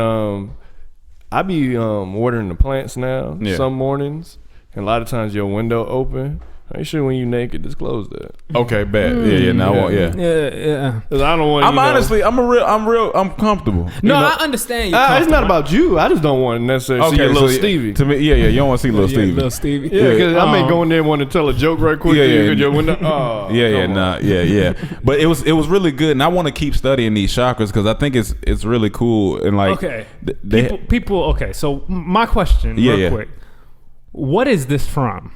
I be watering the plants now. Yeah. Some mornings, and a lot of times your window open. Make sure when you naked, just close that. Okay, bad. Yeah. Now I won't. Yeah. Yeah. Cause I don't want. I'm comfortable. No, I understand. It's not about you. I just don't want to necessarily see your little Stevie. To me, you don't want to see little Stevie. Little Stevie. Yeah, because I may go in there and want to tell a joke right quick. Your window. Oh, yeah. But it was really good, and I want to keep studying these chakras because I think it's really cool and like. Okay. People. Okay. So my question, real quick, what is this from?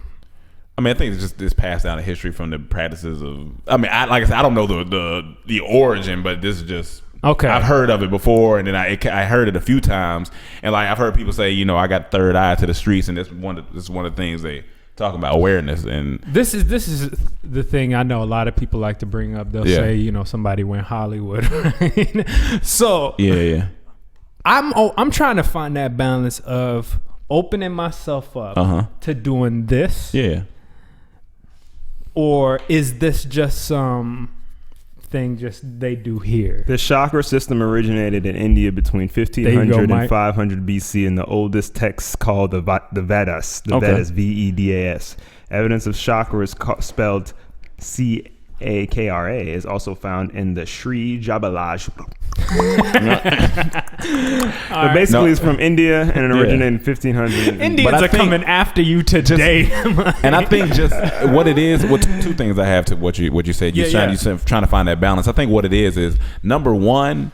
I mean, I think it's just passed down in history from the practices of. I mean, like I said, I don't know the origin, but this is just. Okay. I've heard of it before, and then I heard it a few times, and like I've heard people say, I got third eye to the streets, and this is one of the things they talk about, awareness. And this is the thing I know a lot of people like to bring up. They'll say, somebody went Hollywood, right? So yeah. I'm trying to find that balance of opening myself up to doing this. Yeah. Or is this just some thing they do here? The chakra system originated in India between 1500 and 500 BC in the oldest texts called the Vedas. Vedas, Vedas. Evidence of chakra is spelled Chakra is also found in the Sri Jabalaj. But basically, it's from India and it originated in 1500. Indians are coming after you today. And I think just what it is, two things I have to what you said. You're trying to find that balance. I think what it is number one,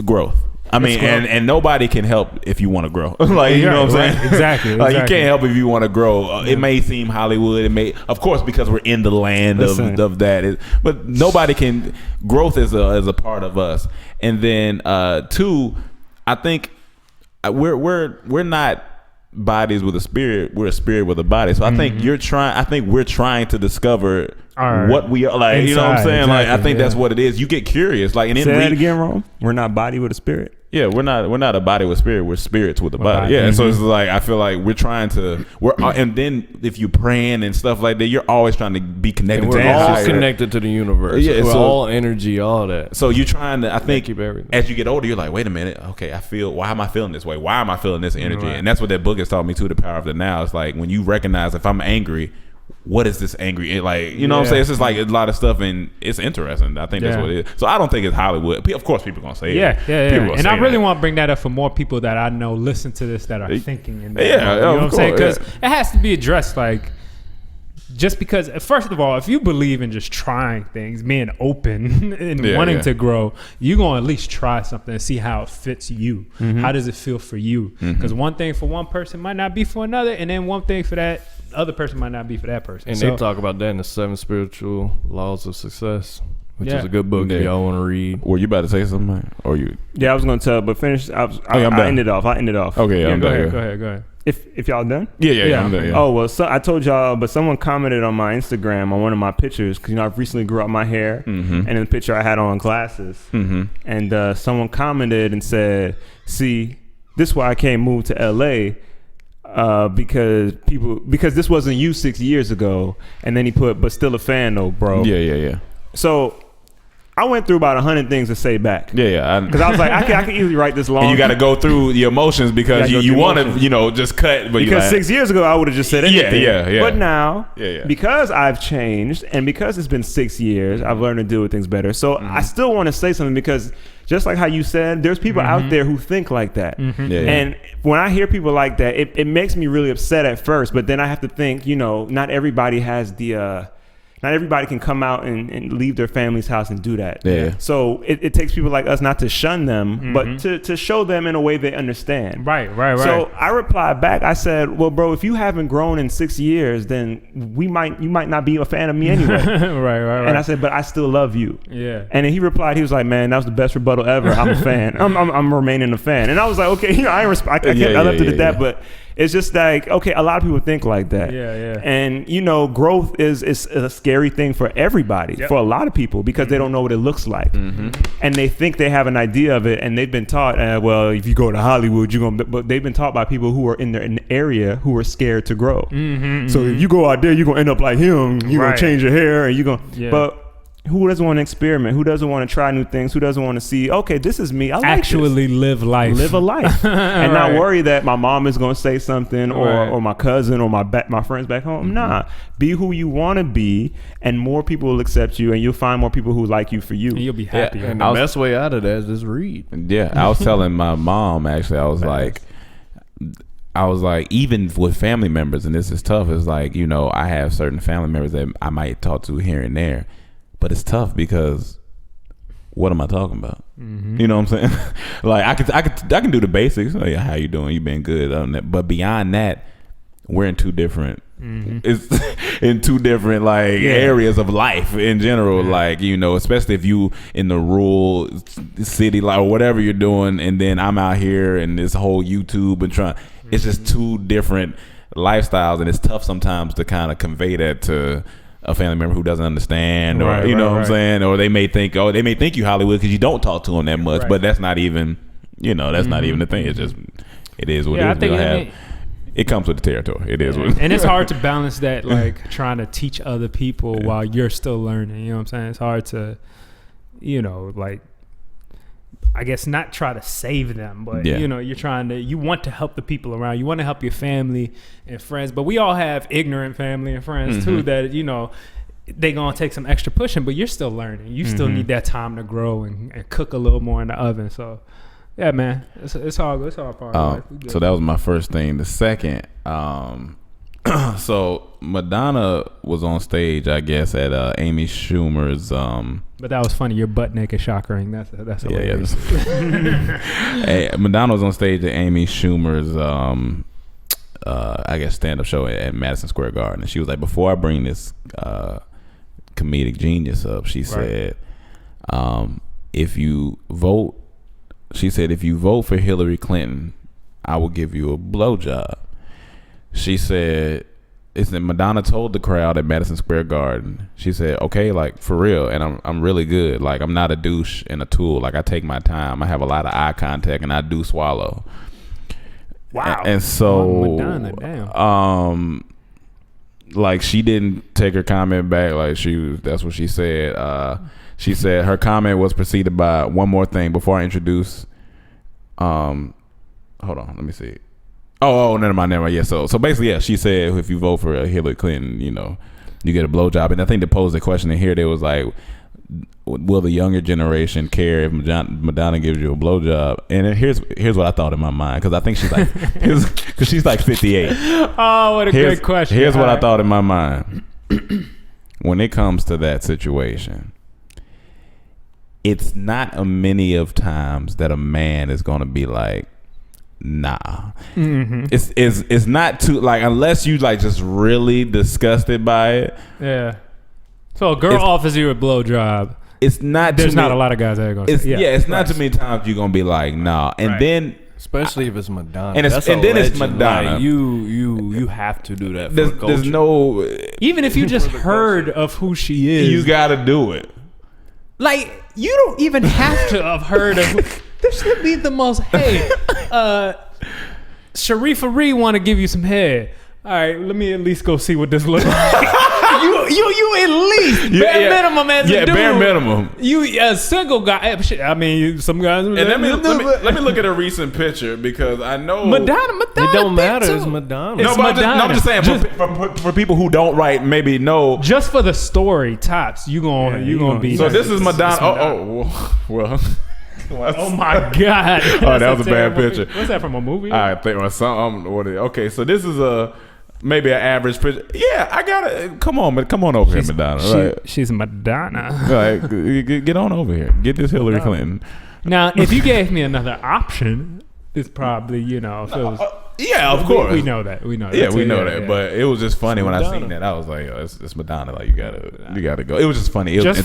growth. I mean, and nobody can help if you want to grow. Like, you know what I'm saying? Exactly. Like, you can't help if you want to grow. It may seem Hollywood. It may, of course, because we're in the land of that. But nobody can. Growth is a part of us. And then two, I think we're not bodies with a spirit. We're a spirit with a body. So I think we're trying to discover what we are. Like, you know what I'm saying? Exactly, like, I think that's what it is. You get curious. Like, and say that again, Rome. We're not body with a spirit. Yeah, we're not a body with spirit. We're spirits with a body. Yeah, so it's like I feel like we're trying to and then if you're praying and stuff like that, you're always trying to be connected. And we're all connected to the universe. Yeah, we're all energy, all that. So you're trying to. I think as you get older, you're like, wait a minute. Okay, why am I feeling this way? Why am I feeling this energy? Right. And that's what that book has taught me too. The power of the now. It's like when you recognize if I'm angry, what is this angry? Like, you know what I'm saying? It's just like a lot of stuff, and it's interesting. I think that's what it is. So I don't think it's Hollywood. Of course, people gonna say yeah, it. Yeah. And I really want to bring that up for more people that I know listen to this that are thinking. In that you know what I'm saying? Because it has to be addressed. Like, just because, first of all, if you believe in just trying things, being open and wanting to grow, you're going to at least try something and see how it fits you. How does it feel for you? Because one thing for one person might not be for another, and then one thing for that other person might not be for that person. And they talk about that in the 7 Spiritual Laws of Success, which is a good book if y'all want to read. Were you about to say something? Or you? Yeah, I was going to tell, but finish. I ended off. Okay, yeah, I'm go done. ahead. If y'all done? Yeah, I'm done. Yeah. Oh, well, so I told y'all, but someone commented on my Instagram on one of my pictures, because, I've recently grew out my hair, and in the picture I had on glasses. And someone commented and said, see, this is why I can't move to LA, because this wasn't you 6 years ago. And then he put, but still a fan though, bro. Yeah. So I went through about 100 things to say back. Yeah. Because I was like, I can easily write this long. And you got to go through the emotions because you want to, just cut. But because 6 years ago, I would have just said anything. Yeah. But now, because I've changed and because it's been 6 years, I've learned to deal with things better. So I still want to say something because just like how you said, there's people out there who think like that. And when I hear people like that, it makes me really upset at first. But then I have to think, not everybody has not everybody can come out and leave their family's house and do that. Yeah. So it takes people like us not to shun them, but to show them in a way they understand. Right. So I replied back. I said, well, bro, if you haven't grown in 6 years, then you might not be a fan of me anyway. Right. And I said, but I still love you. Yeah. And then he replied, he was like, man, that was the best rebuttal ever. I'm a fan. I'm remaining a fan. And I was like, okay, I left it at that, but it's just like, okay, a lot of people think like that. Yeah. And, growth is a scary thing for everybody, for a lot of people, because they don't know what it looks like. And they think they have an idea of it, and they've been taught, well, if you go to Hollywood, but they've been taught by people who are in the area who are scared to grow. So if you go out there, you're going to end up like him. You're going to change your hair, and you're going to... But who doesn't want to experiment? Who doesn't want to try new things? Who doesn't want to see, okay, this is me. I like actually this. live life. Live a life. And not worry that my mom is going to say something or my cousin or my friends back home. Nah. Be who you want to be, and more people will accept you, and you'll find more people who like you for you. And you'll be happy. And the best way out of that is just read. Yeah. I was telling my mom, actually, I was like, even with family members, and this is tough, it's like, I have certain family members that I might talk to here and there. But it's tough because what am I talking about? You know what I'm saying? Like I can do the basics. Like, how you doing? You been good on that. But beyond that, we're in two different it's in two different areas of life in general. Like, especially if you in the rural city, like whatever you're doing, and then I'm out here and this whole YouTube and trying. It's just two different lifestyles, and it's tough sometimes to kind of convey that to a family member who doesn't understand, or what I'm saying, or they may think you Hollywood because you don't talk to them that much, but that's not even, that's not even the thing. It's just, it is what it is. It comes with the territory. It is what. And it's hard to balance that, like trying to teach other people while you're still learning. You know what I'm saying? It's hard to, I guess not try to save them, but you want to help the people around. You want to help your family and friends, but we all have ignorant family and friends too that they gonna take some extra pushing, but you're still learning. You still need that time to grow and cook a little more in the oven. So yeah, man, it's all part of life. So that was my first thing. The second, so Madonna was on stage, I guess, at Amy Schumer's. But that was funny. Your butt naked shock ring. That's hilarious. Hey, Madonna was on stage at Amy Schumer's, I guess, stand-up show at Madison Square Garden, and she was like, "Before I bring this comedic genius up," she said, "If you vote," she said, "if you vote for Hillary Clinton, I will give you a blowjob." She said, Madonna told the crowd at Madison Square Garden, she said, "Okay, like for real, and I'm really good. Like I'm not a douche and a tool. Like I take my time. I have a lot of eye contact, and I do swallow." Wow. And so, Madonna, damn. Like she didn't take her comment back. Like that's what she said. She said her comment was preceded by one more thing before I introduce. Hold on, let me see. Oh, never mind. Yeah, so basically, yeah, she said if you vote for Hillary Clinton, you know, you get a blowjob. And I think they posed the question in here. They was like, will the younger generation care if Madonna gives you a blowjob? And here's what I thought in my mind, because I think she's like, because she's like 58. Oh, what a great question. Here's what I thought in my mind. When it comes to that situation, it's not a many of times that a man is going to be like, nah. Mm-hmm. It's not too, like, unless you like just really disgusted by it. Yeah. So a girl offers you a blowjob. It's not. There's not a lot of guys that are going to say, it's not too many times you're going to be like, nah. And then, especially if it's Madonna, and then it's Madonna. Like, you have to do that. There's no. Even if you just heard of who she is, you got to do it. Like, you don't even have to have heard of who. This should be the most. Hey, Sharifa Ree want to give you some head. All right, let me at least go see what this looks like. You at least bare minimum as a dude. Bare minimum. You a single guy. I mean, some guys. And let me look at a recent picture, because I know Madonna. It don't matter. It's Madonna. It's Madonna. I'm just saying for people who don't maybe know. Just for the story, tops. You gonna be. So this is Madonna. Oh well. Oh my God! Oh, that was a bad picture. What's that, from a movie? I think okay, so this is maybe an average picture. Yeah, I gotta come on over here, Madonna. Right? She's Madonna. Right, get on over here. Get this Hillary Clinton. Now, if you gave me another option, it's probably yeah, of course. We know that. We know that. Yeah, we know that. Yeah. But it was just funny when I seen that. I was like, it's Madonna. Like, you gotta go. It was just funny. Just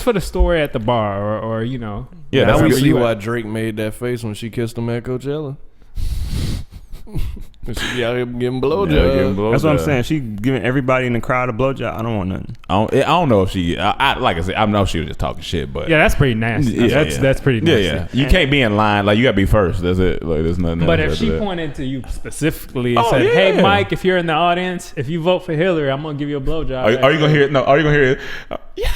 for the story at the bar, or you know. Yeah, that's when you see why Drake made that face when she kissed him at Coachella. She out here giving blowjobs. That's what I'm saying. She giving everybody in the crowd a blowjob. I don't want nothing. I don't know if she. Like I said, I know she was just talking shit, but yeah, that's pretty nasty. That's pretty nasty. Yeah. You can't be in line. Like, you gotta be first. That's it. Like, there's nothing. But if she pointed to you specifically and said, "Hey, Mike, if you're in the audience, if you vote for Hillary, I'm gonna give you a blowjob." Are you gonna hear it? No. Are you gonna hear it? Yeah.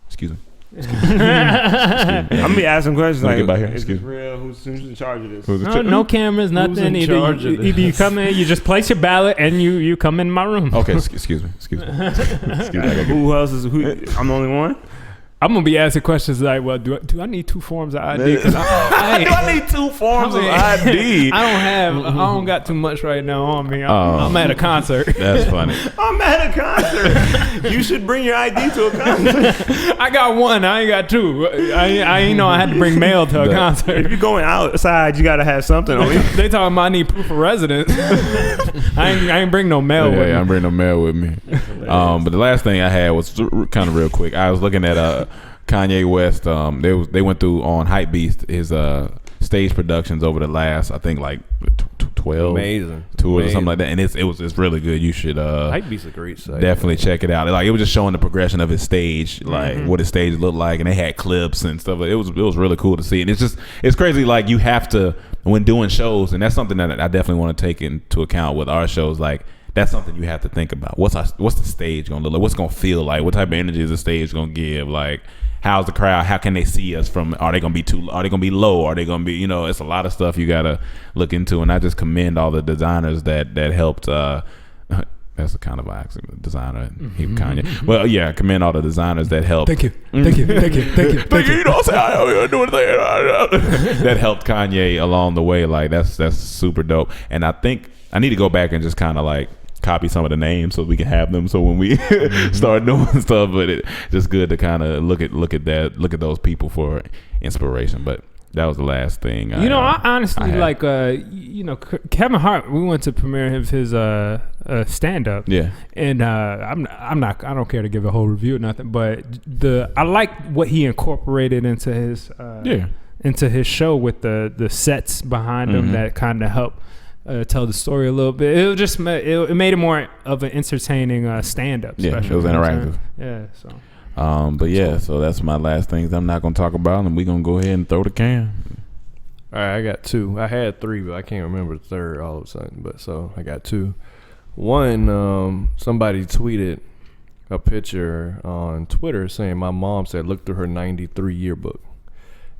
Excuse me. I'm gonna be asking questions like, is this real? Who's in charge of this? No cameras, nothing. Either you come in, you just place your ballot, and you come in my room. Okay, excuse me. Who else is who? I'm the only one. I'm gonna be asking questions like, well, do I need 2 forms of ID? Do I need 2 forms of ID? I don't got too much right now on me. I'm at a concert. That's funny. I'm at a concert. You should bring your ID to a concert. I got 1. I ain't got 2. I ain't know I had to bring mail to a concert. If you're going outside, you gotta have something on you. They talking about I need proof of residence. I ain't bring no mail with me. I bring no mail with me. But the last thing I had was kind of real quick. I was looking at Kanye West. They went through on Hypebeast his stage productions over the last, I think, like 12 tours or something like that, and it's really good. You should Hypebeast's a great site. Definitely check it out. Like, it was just showing the progression of his stage, like what his stage looked like, and they had clips and stuff. It was really cool to see, and it's crazy. Like, you have to, when doing shows, and that's something that I definitely want to take into account with our shows. Like, that's something you have to think about. What's the stage gonna look like? What's it gonna feel like? What type of energy is the stage gonna give? Like, how's the crowd? How can they see us from? Are they gonna be are they gonna be low? Are they gonna be? It's a lot of stuff you gotta look into. And I just commend all the designers that helped. That's a kind of accent, designer, Kanye. Well, yeah, commend all the designers that helped. Thank you. You know what I'm saying? That helped Kanye along the way. Like, that's super dope. And I think I need to go back and just kind of like copy some of the names so we can have them, so when we start doing stuff. But it's just good to kind of look at those people for inspiration. But that was the last thing. I honestly like Kevin Hart. We went to premiere of his stand up. Yeah, and I don't care to give a whole review or nothing, but I like what he incorporated into his show with the sets behind him that kind of help tell the story a little bit. It made it more of an entertaining stand-up. Yeah, it was interactive. Yeah, so. So that's my last things I'm not gonna talk about, and we're gonna go ahead and throw the can. All right, I got 2. I had 3, but I can't remember the third all of a sudden. But so I got 2. One, somebody tweeted a picture on Twitter saying my mom said look through her '93 yearbook.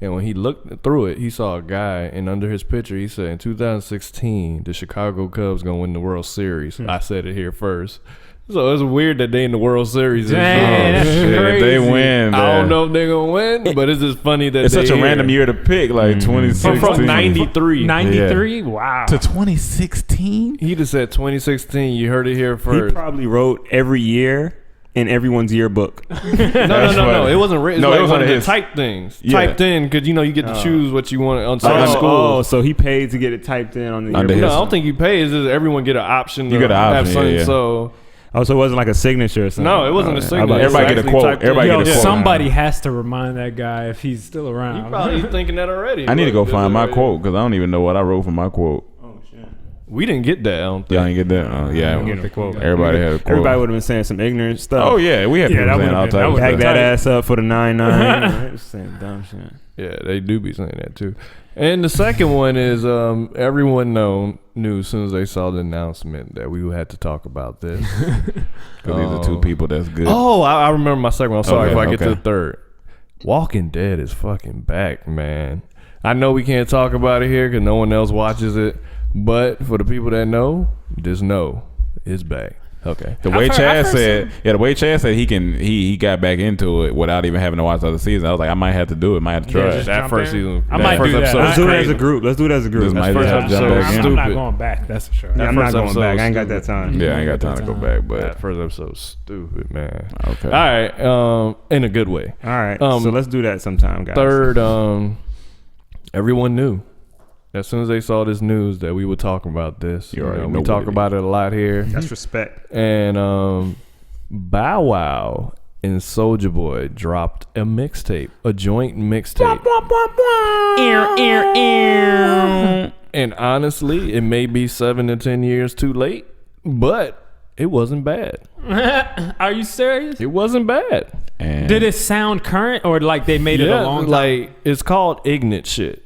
And when he looked through it, he saw a guy, and under his picture, he said, in 2016, the Chicago Cubs going to win the World Series. I said it here first. So it's weird that they in the World Series. Dang, that's Shit, crazy. they win. I don't know if they're going to win, but it's just funny that It's they such a here. random year to pick, like 2016. From 93. 93? Wow. to 2016. He just said 2016. You heard it here He first. probably wrote every year in everyone's yearbook. No. It wasn't written. No, Like it was one one of of the his. typed things. Yeah. Typed in, because you get to choose what you want on certain schools. So he paid to get it typed in on the Under yearbook. No, I don't think you pay. It's just everyone get an option. You get an have option, something. yeah. So Oh, so it wasn't like a signature or something? no, it wasn't a signature. Everybody It's get a actually quote. typed in. Everybody Yo, get a quote. somebody has to remind that guy if he's still around. You probably thinking that already. I need to go But find my it's quote because I don't even know what I wrote for my quote. Oh, shit. We didn't get that. I don't think. Y'all ain't get that? Yeah. I'm getting a quote. Everybody had a quote. Everybody would have been saying some ignorant stuff. Oh, yeah. We had Yeah, people that saying would've all been- types of that Pack stuff. that ass up for the 9-9. Saying dumb shit. Yeah, they do be saying that too. And the second one is everyone knew as soon as they saw the announcement that we had to talk about this. Because these are two people that's good. Oh, I remember my second one. I'm sorry Okay, if I get to okay. the third. Walking Dead is fucking back, man. I know we can't talk about it here because no one else watches it. But for the people that know, just know it's back. Okay. The way I've Chad heard said, he got back into it without even having to watch the other season. I was like, I might have to do it. Might have to try Yeah, it. just That jump first in. season. I that might first do that. episode Let's was do it as crazy. a group. Let's do it as a group. This That's might first have episode jump was back in. I'm not stupid. going back. That's for sure. Yeah, I'm first not going episode back. was I ain't got stupid. that time. Yeah, I ain't got time to go back, but That first episode was stupid, man. okay. All right. In a good way. All right. Um, so let's do that sometime, guys. Third, everyone knew as soon as they saw this news that we were talking about this. You already we know talk what it about it a lot here. That's respect. And Bow Wow and Soulja Boy dropped a mixtape, a joint mixtape. And honestly, it may be 7 to 10 years too late, but it wasn't bad. Are you serious? It wasn't bad. And Did it sound current or like they made it a long time? like it's called ignorant shit.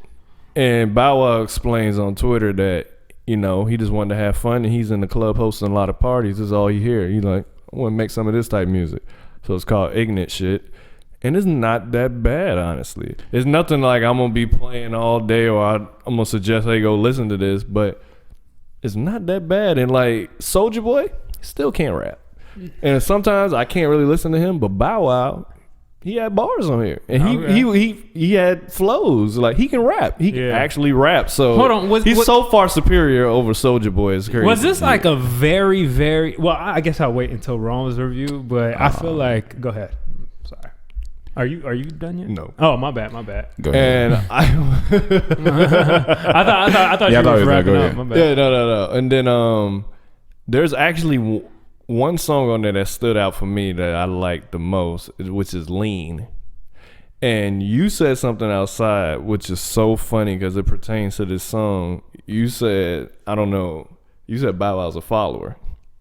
And Bow Wow explains on Twitter that he just wanted to have fun and he's in the club hosting a lot of parties. This is all you hear. He's like, I want to make some of this type of music. So it's called ignorant shit. And it's not that bad, honestly. It's nothing like I'm going to be playing all day or I'm going to suggest, hey, go listen to this. But it's not that bad. And like Soulja Boy still can't rap. And sometimes I can't really listen to him. But Bow Wow, he had bars on here. And he had flows. Like he can rap. He can actually rap. So Hold on, he's so far superior over Soulja Boy. It's crazy. Was this like a very, very... Well, I guess I'll wait until Ron's review, but I feel like... Go ahead. Sorry. Are you done yet? No. Oh, my bad. go ahead. And I thought Yeah, I you thought was he was wrapping gonna go up. My bad. yeah, no. And then there's actually one song on there that stood out for me that I liked the most, which is Lean. And you said something outside, which is so funny because it pertains to this song. You said, I don't know, you said Bow Wow's a follower.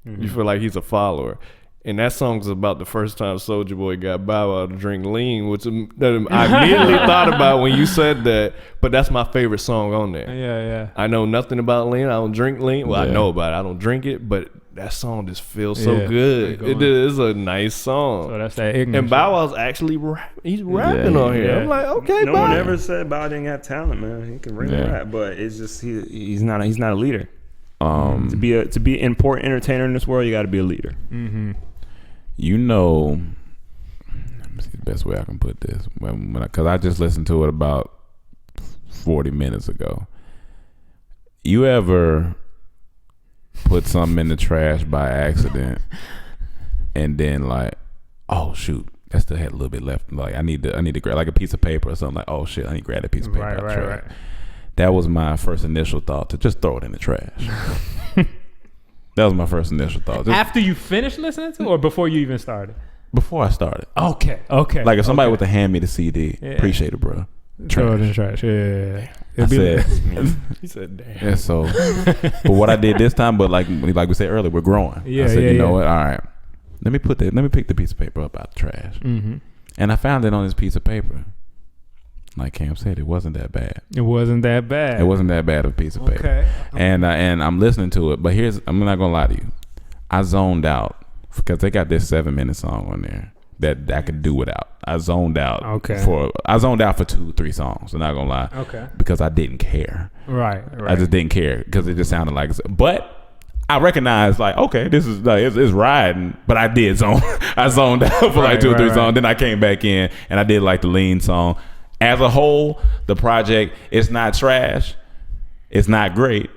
You feel like he's a follower. And that song's about the first time Soulja Boy got Bow Wow to drink lean, which that I immediately thought about when you said that. But that's my favorite song on there. Yeah. I know nothing about lean. I don't drink lean. Well, I Yeah. know about it. I don't drink it, but that song just feels so Yeah. good. Going. It is a nice song. So that's that ignorant And Bow Wow's actually he's rapping on here. yeah. I'm like, okay, No Bow. one ever said Bow didn't have talent, man. He can really Yeah. rap, but it's just he's not a leader. To Um, be an important entertainer in this world, you got to be a leader. Mm-hmm. let me see the best way I can put this. Because I just listened to it about 40 minutes ago. You ever put something in the trash by accident and then like, oh shoot, that still had a little bit left. Like I need to grab like a piece of paper or something. Like, oh shit, I need to grab that piece of paper out of the trash. That was my first initial thought, to just throw it in the trash. That was my first initial thought. Just After you finished listening to it or before you even started? before I started. Okay. Like if somebody was to hand me the CD, Yeah. appreciate it, bro. Throw it in the trash. Yeah. I said, He said, damn. and so, but what I did this time, but like we said earlier, we're growing. Yeah, I said, yeah, you know yeah. what? All right, let me pick the piece of paper up out the trash, Mm-hmm. and I found it on this piece of paper. Like Cam said, it wasn't that bad. It wasn't that bad. It wasn't that bad of a piece of paper. Okay. And I'm listening to it, but I'm not gonna lie to you, I zoned out because they got this 7-minute song on there that I could do without. I zoned out. Okay. For 2-3 songs. I'm not gonna lie. Okay. Because I didn't care. Right. I just didn't care because it just sounded like. But I recognized like, okay, this is like it's riding. But I did zone. I zoned out for like 2 or 3 songs. Then I came back in and I did like the lean song. As a whole, the project, it's not trash. It's not great.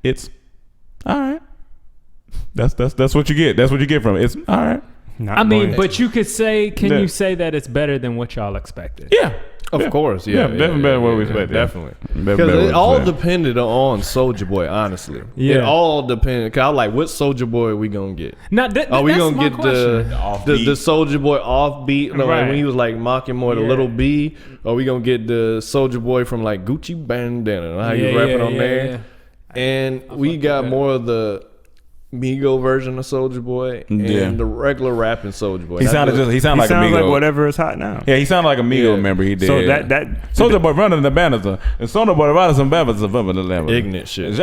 It's all right. That's what you get. That's what you get from it. It's all right. But you could say, you say that it's better than what y'all expected? Yeah. Of course, yeah. Definitely better than what we expected. Definitely. Because it all depended on Soulja Boy, honestly. Yeah. It all depended. Because I was like, what Soulja Boy are we going to get? Are we going to get the Soulja Boy offbeat? Like when he was like mocking more the Little B? Or are we going to get the Soulja Boy from like Gucci Bandana? How he was rapping on there? Yeah. And we got more of the Migo version of Soulja Boy and the regular rapping Soulja Boy. He sounded like a Migo. Like whatever is hot now. Yeah, he sounded like a Migo member. He did. So that Soulja Boy running the banners and Soulja Boy running some banners of ignorant shit.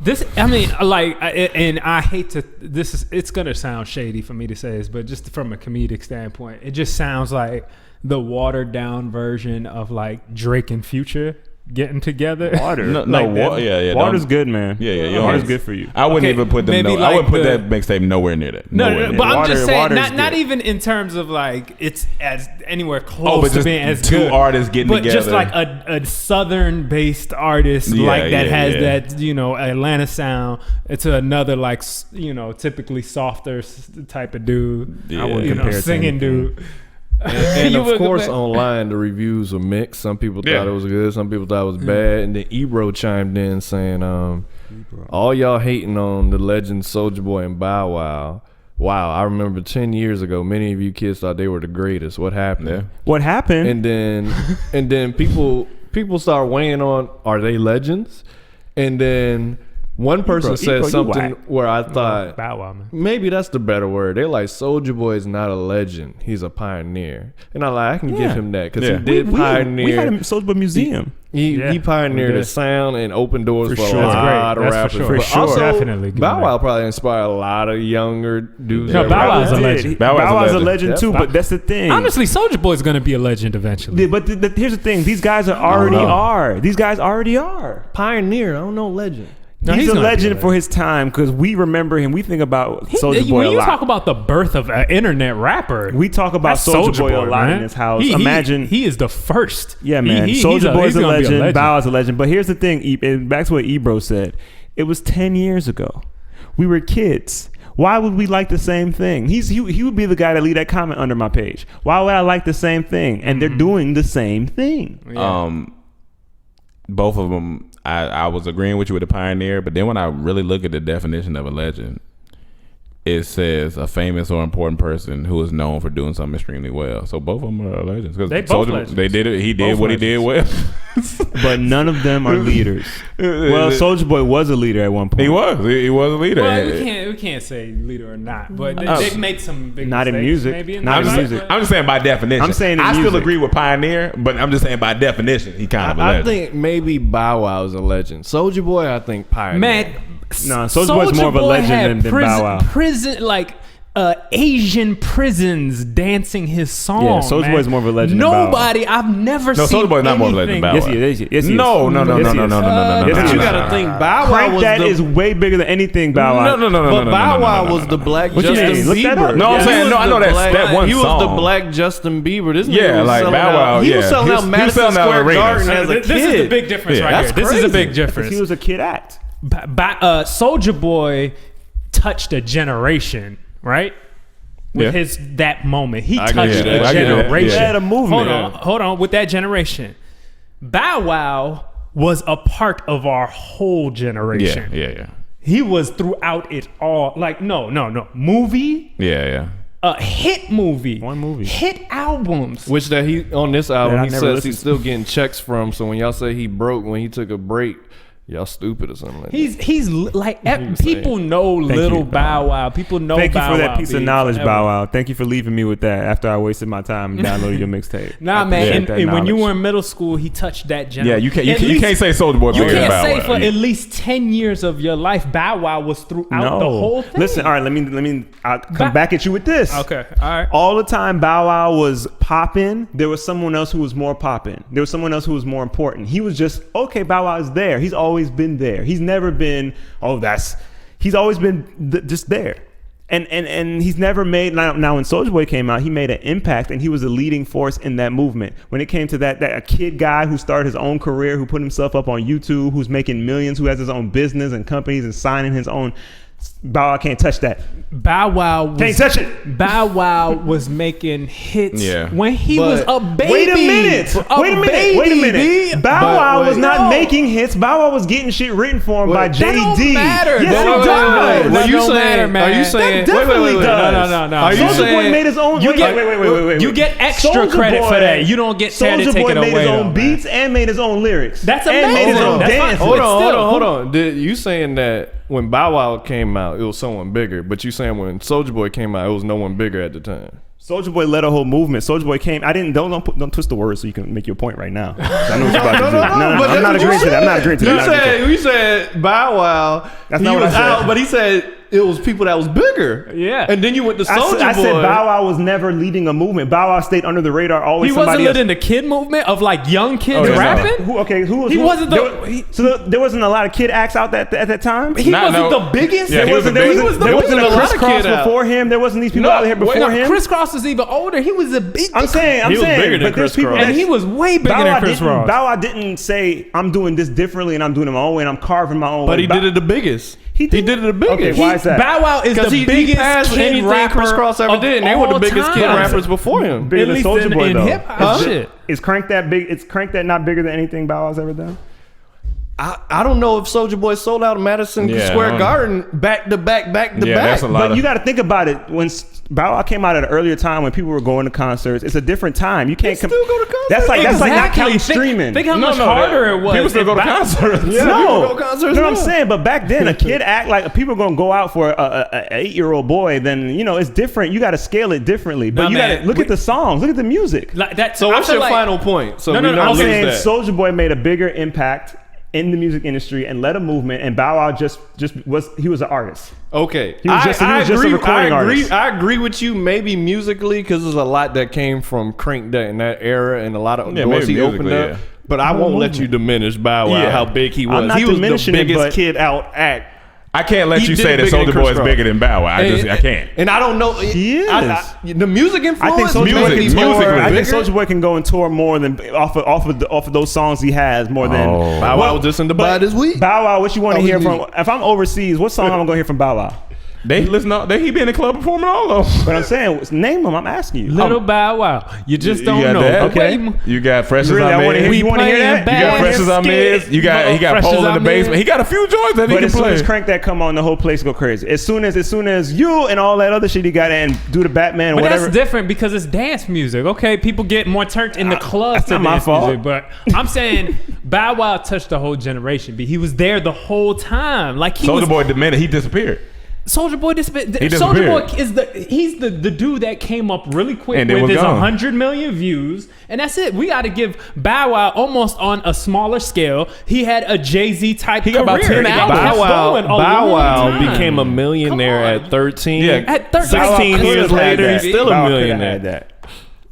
This, I mean, like, and I hate to. It's gonna sound shady for me to say this, but just from a comedic standpoint, it just sounds like the watered down version of like Drake and Future getting together. Water's good, man. Yeah. Water's good for you. I wouldn't even put them. I wouldn't put that mixtape nowhere near that. No, but I'm just saying, not even in terms of like it's as anywhere close to being as two good. Artists getting together, but just like a southern based artist that has that Atlanta sound to another like typically softer type of dude. I wouldn't compare it singing dude. And of course, online the reviews were mixed. Some people thought it was good, some people thought it was bad. And then Ebro chimed in saying, "All y'all hating on the legend Soulja Boy and Bow Wow. Wow, I remember 10 years ago, many of you kids thought they were the greatest. What happened? Yeah. What happened? And then people start weighing on, are they legends? And then one person said something where I thought, Bow Wow, man. Maybe that's the better word. They're like, Soulja Boy is not a legend. He's a pioneer. And I can give him that because he did pioneer. We had a Soulja Boy museum. He pioneered the sound and opened doors for a lot of rappers. For sure. Also, Definitely. Bow Wow probably inspired a lot of younger dudes. No, Bow Wow's a legend. Bow Wow's a legend too, but that's the thing. Honestly, Soulja Boy's going to be a legend eventually. Yeah, but here's the thing. These guys These guys already are. Pioneer. I don't know legend. No, he's a legend for his time because we remember him. We think about Soulja Boy when a you lot. talk about the birth of an internet rapper, we talk about Soulja Boy a lot in this house. Imagine he is the first. Yeah, man. Soulja Boy's a legend. Bow is a legend. But here's the thing. Back to what Ebro said. It was 10 years ago. We were kids. Why would we like the same thing? He would be the guy that leave that comment under my page. Why would I like the same thing? And they're doing the same thing. Yeah. Both of them. I was agreeing with you with the pioneer, but then when I really look at the definition of a legend, it says a famous or important person who is known for doing something extremely well. So both of them are legends. They both legends. They did it. He did both what legends. He did well. But none of them are leaders. Well, Soulja Boy was a leader at one point. He was a leader. Well, we can't say leader or not, but they've made some big not mistakes, in music. Maybe not in music. I'm just saying by definition. I'm saying I music. still agree with pioneer, but I'm just saying by definition he kind of a legend. I think maybe Bow Wow is a legend. Soulja Boy, I think pioneer. Man, Soulja Boy's more of a legend than Bow Wow. Prison Asian prisons dancing his song. Yeah, Soulja Boy's more of a legend than Bow Wow. I've never seen. Soulja Boy's not more of a legend than Bow Wow. Yes, he is. No. But you gotta think Bow Wow was that is way bigger than anything Bow Wow. No. But Bow Wow was the black Justin Bieber. No, I'm saying I know that one song. He was the black Justin Bieber. This yeah, like Bow Wow. He was selling out Madison Square Garden as a kid. This is the big difference right here. This is a big difference. He was a kid act. Soulja Boy touched a generation, right? With that moment, he touched a generation. He had a movement. Hold on. With that generation, Bow Wow was a part of our whole generation. Yeah. He was throughout it all. Like no movie. Yeah. A hit movie. One movie. Hit albums. Which that he on this album he says he's still getting checks from. So when y'all say he broke when he took a break, y'all stupid or something like that. He's like was people saying. know Thank Little you. Bow Wow. People know. Thank you Bow for that Wow piece of beef knowledge, forever. Bow Wow. Thank you for leaving me with that after I wasted my time downloading your mixtape. Nah, I man. appreciate that And when you knowledge. were in middle school, he touched that general. Yeah, you can't say Soulja Boy You bigger than can't Bow say Wow. for at least 10 years of your life, Bow Wow was throughout No. the whole thing. Listen, all right, let me I'll come back at you with this. Okay, all right. All the time Bow Wow was popping, there was someone else who was more popping. There was someone else who was more important. He was just, okay, Bow Wow is there. He's always been there. He's never been, he's always been just there. And he's never made, now when Soulja Boy came out, he made an impact and he was a leading force in that movement. When it came to that a kid guy who started his own career, who put himself up on YouTube, who's making millions, who has his own business and companies and signing his own, Bow Wow can't touch that. Bow Wow was, Can't touch it. Bow Wow was making hits Yeah. when he was a baby. Wait a minute. Bow Wow was not making hits. Bow Wow was getting shit written for him by JD. That don't matter. Yes, That it don't does. matter. Are you Don't saying? matter, man. Are you saying? That definitely does. No. Are you Soulja Boy saying made his own? You get- wait. You get extra Soulja credit Boy- for that. You don't get to Soulja take Boy it made away. his own though, beats and made his own lyrics. That's And made his amazing. own That's fine. dances. Hold on. Did you saying that when Bow Wow came out, it was someone bigger? But you saying when Soulja Boy came out, it was no one bigger at the time? Soulja Boy led a whole movement. Soulja Boy came. I didn't. Don't twist the words so you can make your point right now. I know what you're about to do. No. but I'm not that's what agreeing you to that. I'm not agreeing to that. You said Bow Wow. That's he not what was I said. out, but he said it was people that was bigger. Yeah. And then you went to Soulja Boy. I said Bow Wow was never leading a movement. Bow Wow stayed under the radar. Always He wasn't somebody else. leading the kid movement of like young kids Oh, yeah, rapping. Who was? He who- wasn't there wasn't a lot of kid acts out at that time. He Nah, wasn't no. the biggest. Yeah, he was the there biggest. wasn't, the there wasn't biggest. a There was a lot of crisscross kid out. before him. There wasn't these people out here before him. Chris Cross was even older. He was a big. I'm saying, He was bigger than but there's Chris people Cross. that and he was way bigger Bow than Wow Chris didn't. Ross. Bow Wow didn't say I'm doing this differently and I'm doing it my own way and I'm carving my own way. But he did it the biggest. He He did it the biggest. Okay, why is that? Bow Wow is the Because he biggest passed kid anything rapper Chris Cross ever of did, and they were the all biggest kid time. rappers before him. Bigger At than least Soulja Boy in though. hip-hop shit. Is Crank that big? Is Crank that not bigger than anything Bow Wow's ever done? I don't know if Soulja Boy sold out Madison Yeah, I Square don't Garden back to back. Yeah, that's a lot But of. you got to think about it. When Bow Wow came out at an earlier time when people were going to concerts, it's a different time. You can't still go to concerts. That's like not Exactly. counting streaming. Think how much harder it was. People still go to concerts. Yeah, no, people go to concerts no, I'm now. saying, but back then, a kid act like people are gonna go out for a 8-year-old boy. Then it's different. You got to scale it differently. But Nah, you got man, to look at the songs, look at the music. Like that. So I what's feel your like- final point? So No, we no, no, don't I'm lose saying that. Soulja Boy made a bigger impact in the music industry and led a movement, and Bow Wow just was an artist. Okay, He was just a recording artist. I agree with you, maybe musically, because there's a lot that came from Crank that in that era, and a lot of Yeah, doors maybe he opened musically, up. yeah. But I won't let you diminish Bow Wow Yeah. how big he I'm was. not He was the diminishing it, biggest but- kid out act. I can't let He you did say it that bigger than Soulja Chris Boy is Cross. bigger than Bow Wow. I can't. And I don't know. He is. The music influence. I think Soulja Boy Music- can tour. musically I think bigger. Soulja Boy can go and tour more than off of those songs he has more than Oh. Bow Wow was just in Dubai this week. Bow Wow. What you want to Oh, hear we from? need- If I'm overseas, what song I'm gonna go hear from Bow Wow? He be in the club performing all of them. But I'm saying, name them. I'm asking you. Little Bow Wow. You just don't got know. that? Okay. Wait, You got Fresh as Really, I I'm wanna hear- in. you wanna hear that? You got Fresh as I'm in. He got Fresh Pole as in the I'm basement. in. He got a few joints that he But can as soon play. as Crank that come on, the whole place go crazy. As soon as you and all that other shit he got and do the Batman or But whatever. that's different because it's dance music. Okay, people get more turned in the club that's to not my dance fault. music. But I'm saying Bow Wow touched the whole generation. But he was there the whole time. Like he was. Soulja Boy, the minute he disappeared. Soulja Boy disappeared. Soulja disappeared. Boy is he's the dude that came up really quick And then with was his gone. 100 million views, and that's it. We got to give Bow Wow almost on a smaller scale. He had a Jay-Z type He got career. about 10 He albums. kept going a long Wow time. became a millionaire Come on. at 13. Yeah. At 13. 16 years later, he's still Bow a Wow coulda millionaire. had that.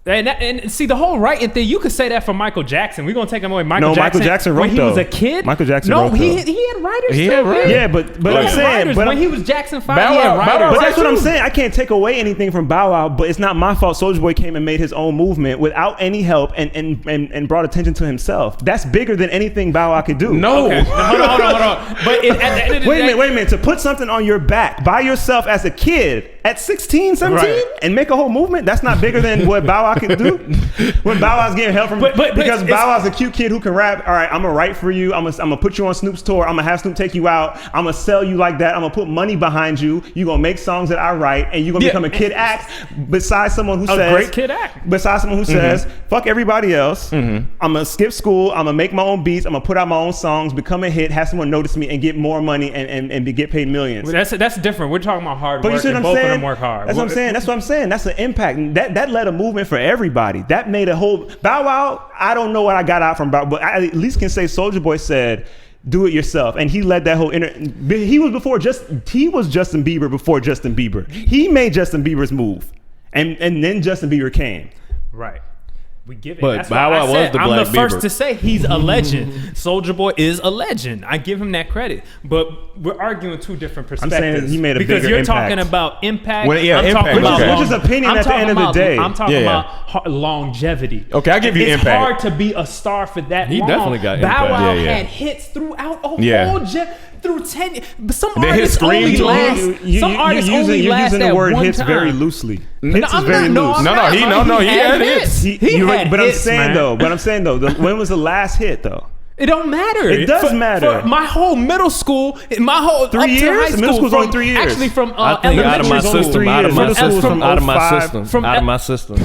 And see the whole writing thing. You could say that for Michael Jackson. We're gonna take him away. No, Michael Jackson wrote, when he was though. a kid. Michael Jackson No, wrote, he though. had writers. He too, had writers. man. Yeah, but He I'm had saying, writers. but when he was Jackson 5, Bow he had Wow- Bow writers. Wow- But that's what I'm too. saying. I can't take away anything from Bow Wow, but it's not my fault. Soulja Boy came and made his own movement without any help and brought attention to himself. That's bigger than anything Bow Wow could do. No. Okay. Hold on. But at the end of the Wait day, a minute. To put something on your back by yourself as a kid at 16, 17 and make a whole movement? That's not bigger than what Bow Wow can do. When Bow Wow's getting help from, because Bow Wow's a cute kid who can rap. All right, I'm gonna write for you. I'm gonna put you on Snoop's tour. I'm gonna have Snoop take you out. I'm gonna sell you like that. I'm gonna put money behind you. You gonna make songs that I write, and you gonna become a kid act. Besides someone who says, great kid act. Besides someone who says, fuck everybody else. I'm gonna skip school. I'm gonna make my own beats. I'm gonna put out my own songs, become a hit, have someone notice me, and get more money and get paid millions. Well, that's different. We're talking about hard work. You see what and I'm both saying? of them work hard. That's what I'm saying. That's an impact. That led a movement for everybody. That made a whole Bow Wow. I don't know what I got out from Bow Wow, but I at least can say Soulja Boy said, do it yourself, and he led that whole he was Justin Bieber before Justin Bieber. He made Justin Bieber's move, and then Justin Bieber came. Right. We give it. But That's Bow what I Wow was said. the I'm Black the first Bieber. to say he's a legend. Soulja Boy is a legend. I give him that credit. But we're arguing two different perspectives. I'm saying he made a because bigger you're impact. talking about impact. Well, yeah, I'm impact. talking about Which is opinion I'm at the talking end of the about- day. I'm talking Yeah, yeah. about longevity. Okay, I give you it's impact. hard to be a star for that He long. definitely got Bow impact. Wow Yeah, yeah. had hits throughout a Yeah. whole through 10 years. But some Then his artists Scream only too. last. Some artists only You're last using the at word one hits time. very loosely. Hits is I'm very not, loose. He had hits. But I'm saying man. though, when was the last hit though? It don't matter. It does matter. For my whole middle school, my whole 3 up to years? high school, Middle school's from, only 3 years. Actually, from I think out of my elementary school. system. Out of my Middle school was system. from Out of my 05. system. From Out of L- my system.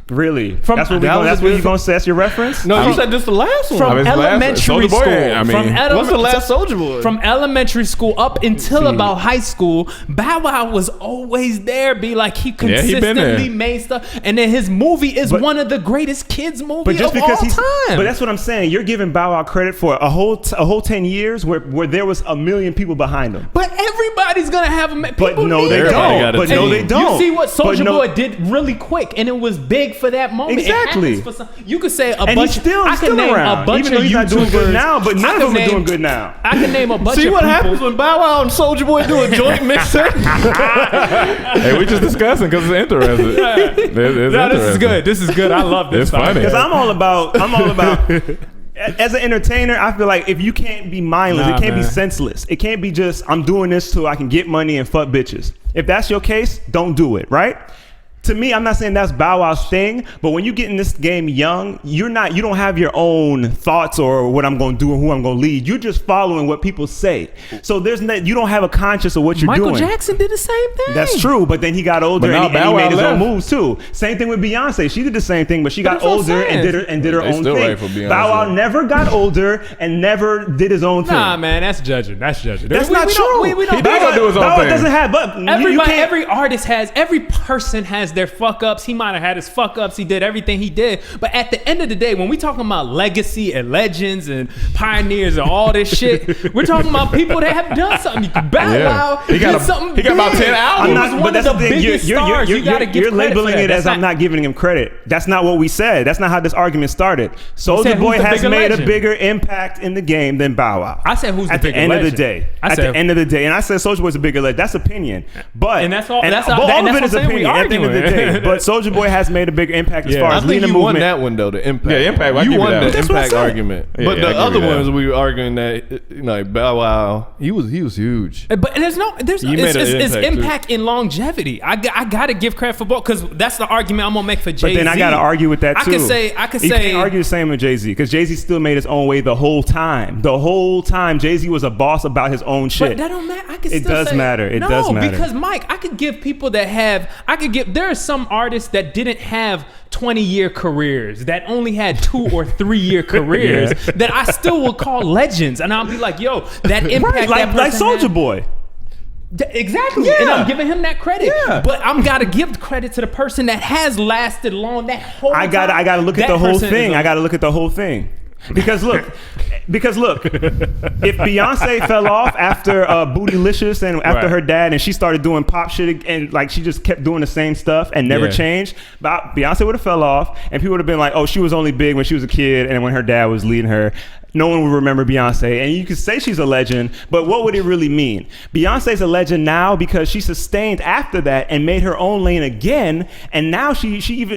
Really? From- That's what that was you're gonna say. That's your reference? No, you said just the last one. From I mean, it's last- elementary Soulja Boy, school. I mean, What's the last Soulja Boy? From elementary school up until about high school, Bow Wow was always there. Be like he Yeah, he been there. consistently made stuff, and then his movie is But- one of the greatest kids movies But just of because all he's, time. but that's what I'm saying. You're giving Bow Wow credit for a whole 10 years where there was a million people behind him. But everybody's gonna have a But people no, need they it. Everybody got don't. a But no, team. they don't. You see what But Soulja no- Boy did really quick, and it was big for that moment. It Exactly. happens for some, you could say a And bunch. he's still I can name around, a bunch even though of he's not doing good YouTubers. now. But I none of can them are name- doing good now. I can name a bunch See of what people. happens when Bow Wow and Soulja Boy do a joint mixtape? Hey, we just discussing because it's interesting. It's No, this is interesting. good. This is good. I love this. It's stuff. funny. Because I'm all about. As an entertainer, I feel like if you can't be mindless, Nah, it can't be man. senseless. It can't be just I'm doing this so I can get money and fuck bitches. If that's your case, don't do it. Right? To me, I'm not saying that's Bow Wow's thing, but when you get in this game young, you don't have your own thoughts or what I'm going to do and who I'm going to lead. You're just following what people say. So you don't have a conscience of what you're Michael doing. Jackson did the same thing. That's true, but then he got older But now and he Bow Wow made his own left. moves too. Same thing with Beyonce. She did the same thing, but she got That's what I'm older and saying. did her They own still thing. right for Beyonce. Bow Wow never got older and never did his own thing. Nah, man, that's judging. That's judging. That's We not don't- true. we don't- He did go do his own Bow Wow thing. doesn't have, but you Everybody, can't. every artist has, every person has their fuck ups. He might have had his fuck ups. He did everything he did. But at the end of the day, when we talking about legacy and legends and pioneers and all this shit, we're talking about people that have done something. Bow Yeah. Wow He got did a- something he got about big. 10 albums. He was I'm not, one but of that's the the thing. biggest stars. You gotta give You're credit for labeling that. it as That's I'm not giving him credit. That's not what we said. That's not how this argument started. said, Soulja Boy who's the has bigger made a legend? bigger impact in the game than Bow Wow. I said, who's the at the bigger end of the legend? day? I At said- the end of the day, and I said Soulja Boy's a bigger legend. That's opinion, but And that's all- And, that's but all- all and of that's it is what I'm saying, we opinion at the end of the day. arguing. But Soulja Boy has made a bigger impact as Yeah. far I as think leading you the won movement. that one though, the impact. Yeah, impact. I You give you won that. the That's what I impact said. argument. Yeah, But yeah, I the give other you that. ones we were arguing that, like Bow Wow, he was huge. But there's no, You made an it's impact, too. impact in longevity. I got to give credit for both because that's the argument I'm gonna make for Jay-Z. But then I got to argue with that too. I could you say, can't argue the same with Jay-Z because Jay-Z still made his own way the whole time. The whole time, Jay-Z was a boss about his own shit. But that don't matter. I can It still does say, matter. It no, does matter. because Mike, I could give people that have. There are some artists that didn't have 20-year careers that only had 2 or 3 year careers that I still will call legends, and I'll be like, yo, that impact Right, that like person Soulja had- Boy. Exactly, Yeah. and I'm giving him that credit. Yeah. But I'm gotta give credit to the person that has lasted long. That whole I gotta time, look at that the whole person thing. is a- I gotta look at the whole thing. Because look, if Beyonce fell off after Bootylicious and after Right. her dad, and she started doing pop shit and like she just kept doing the same stuff and never Yeah. changed, Beyonce would have fell off, and people would have been like, "Oh, she was only big when she was a kid, and when her dad was leading her." No one would remember Beyonce, and you could say she's a legend, but what would it really mean? Beyonce's a legend now because she sustained after that and made her own lane again, and now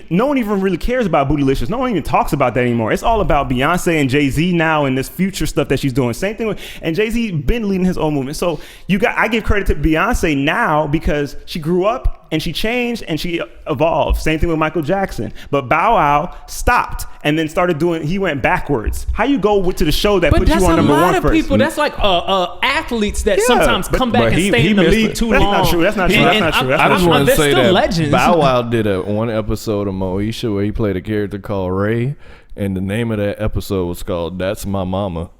no one even really cares about Bootylicious. No one even talks about that anymore. It's all about Beyonce and Jay-Z now and this future stuff that she's doing. Same thing with, and Jay-Z been leading his own movement. So I give credit to Beyonce now because she grew up and she changed and she evolved. Same thing with Michael Jackson. But Bow Wow stopped and then started doing. He went backwards. How you go to the show that put you on number one first? But that's a lot of people. That's like athletes that sometimes come back and stay in the league too long. That's not true. That's not true. That's not true. I just want to say that legends. Bow Wow did one episode of Moesha where he played a character called Ray, and the name of that episode was called "That's My Mama."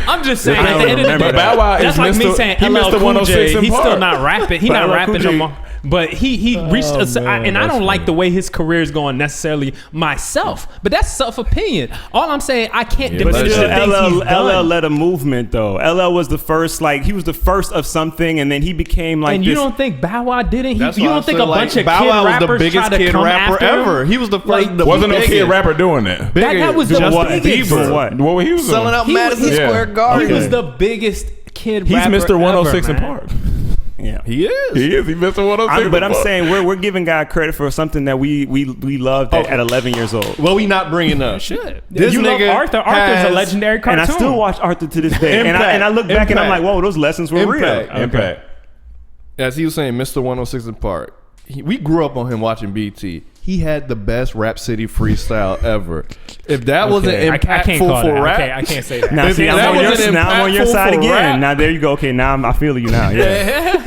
I'm just saying. At the end of the day, Bow Wow that's is like me Mr. saying He LL Mr. Cool J. 106 in He's Park. still not rapping. He's not rapping no more. But he reached and I don't like the way his career is going necessarily myself. But that's self-opinion. All I'm saying, I can't diminish the things he's done. LL led a movement though. LL was the first, like he was the first of something, and then he became like. And you don't think Bow Wow didn't? You don't think a bunch of Bow kid Wow was the rappers biggest tried to kid come rapper after ever? him? He was the first. Like, Wasn't no kid rapper doing that. That was the biggest. What he was selling out doing? Madison Square Garden. He was the biggest kid He's rapper Mr. 106 ever, in man. Park. Yeah, He is. He is. He Mr. 106. but I'm saying we're giving God credit for something that we loved at 11 years old. Well, we not bringing up. Shit. This You love nigga Arthur. Arthur's a has- legendary cartoon. And I still watch Arthur to this day. And Impact. I look back and I'm Impact. like, whoa, those lessons were Impact. real. Impact. As he was saying, Mr. 106 in Park. We grew up on him watching BT. He had the best Rap City freestyle ever. If that wasn't I can't impactful call for that. rap, I can't say that. Now, If see, that I'm wasn't on your impactful side for again. rap- Now, there you go. Okay, now I feel you now. Yeah.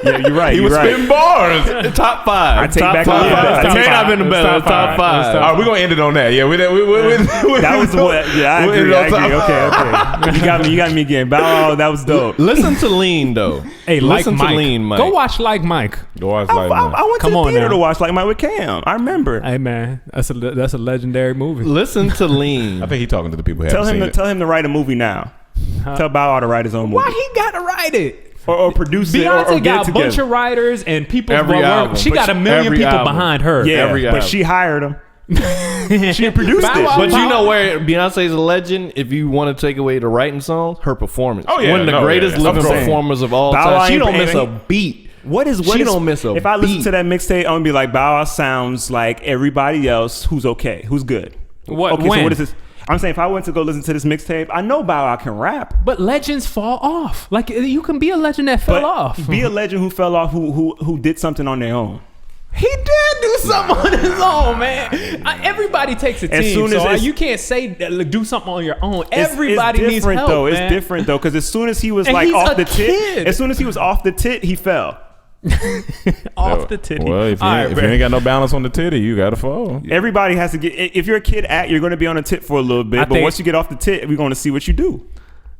Yeah, you're right. He You're was right. spitting bars. top five. I take top back five. all of that. It may Top not have been the five. best. Top Top five. five. All right, we're gonna end it on that. Yeah, That was what. Yeah, I agree. Okay. You got me again. Bow Wow, that was dope. Listen to Lean though. Hey, like listen Mike. to Lean, Mike. Go watch Like Mike. Go watch I like went Come to the on theater now. to watch Like Mike with Cam. I remember. Hey man, that's a legendary movie. Listen to Lean. I think he's talking to the people who Tell haven't him seen to tell him to write a movie now. Tell Bow Wow to write his own movie. Why he gotta write it? Or produce it Beyonce or get got it a bunch together. of writers and people. Every album. She But got a million every people album. behind her. Yeah, Every but album. she hired him. She produced Bow it. Wow. But you know where Beyonce's a legend? If you want to take away the writing songs, her performance. Oh, yeah. One of the No, greatest yeah. living I'm saying. performers of all Bow Wow time. She ain't don't miss a paying- beat. She don't miss a If I listen beat. to that mixtape, I'm gonna be like, Bow Wow sounds like everybody else who's okay, who's good. What- Okay, so when? what is this? I'm saying if I went to go listen to this mixtape, I know Bow Wow can rap. But legends fall off. Like you can be a legend that fell But off. be a legend who fell off, who did something on their own. He did do something on his own, man. Everybody takes a As team, soon as so it's- you can't say do something on your own. It's Everybody needs different help, though. man. It's different though, because as soon as he was And like he's off a the kid. tit, as soon as he was off the tit, he fell. Off the titty. Well, if you, All right, if you ain't got no balance on the titty, you gotta fall. Everybody has to get. If you're a kid, you're going to be on a tit for a little bit, I but think- once you get off the tit, we're going to see what you do.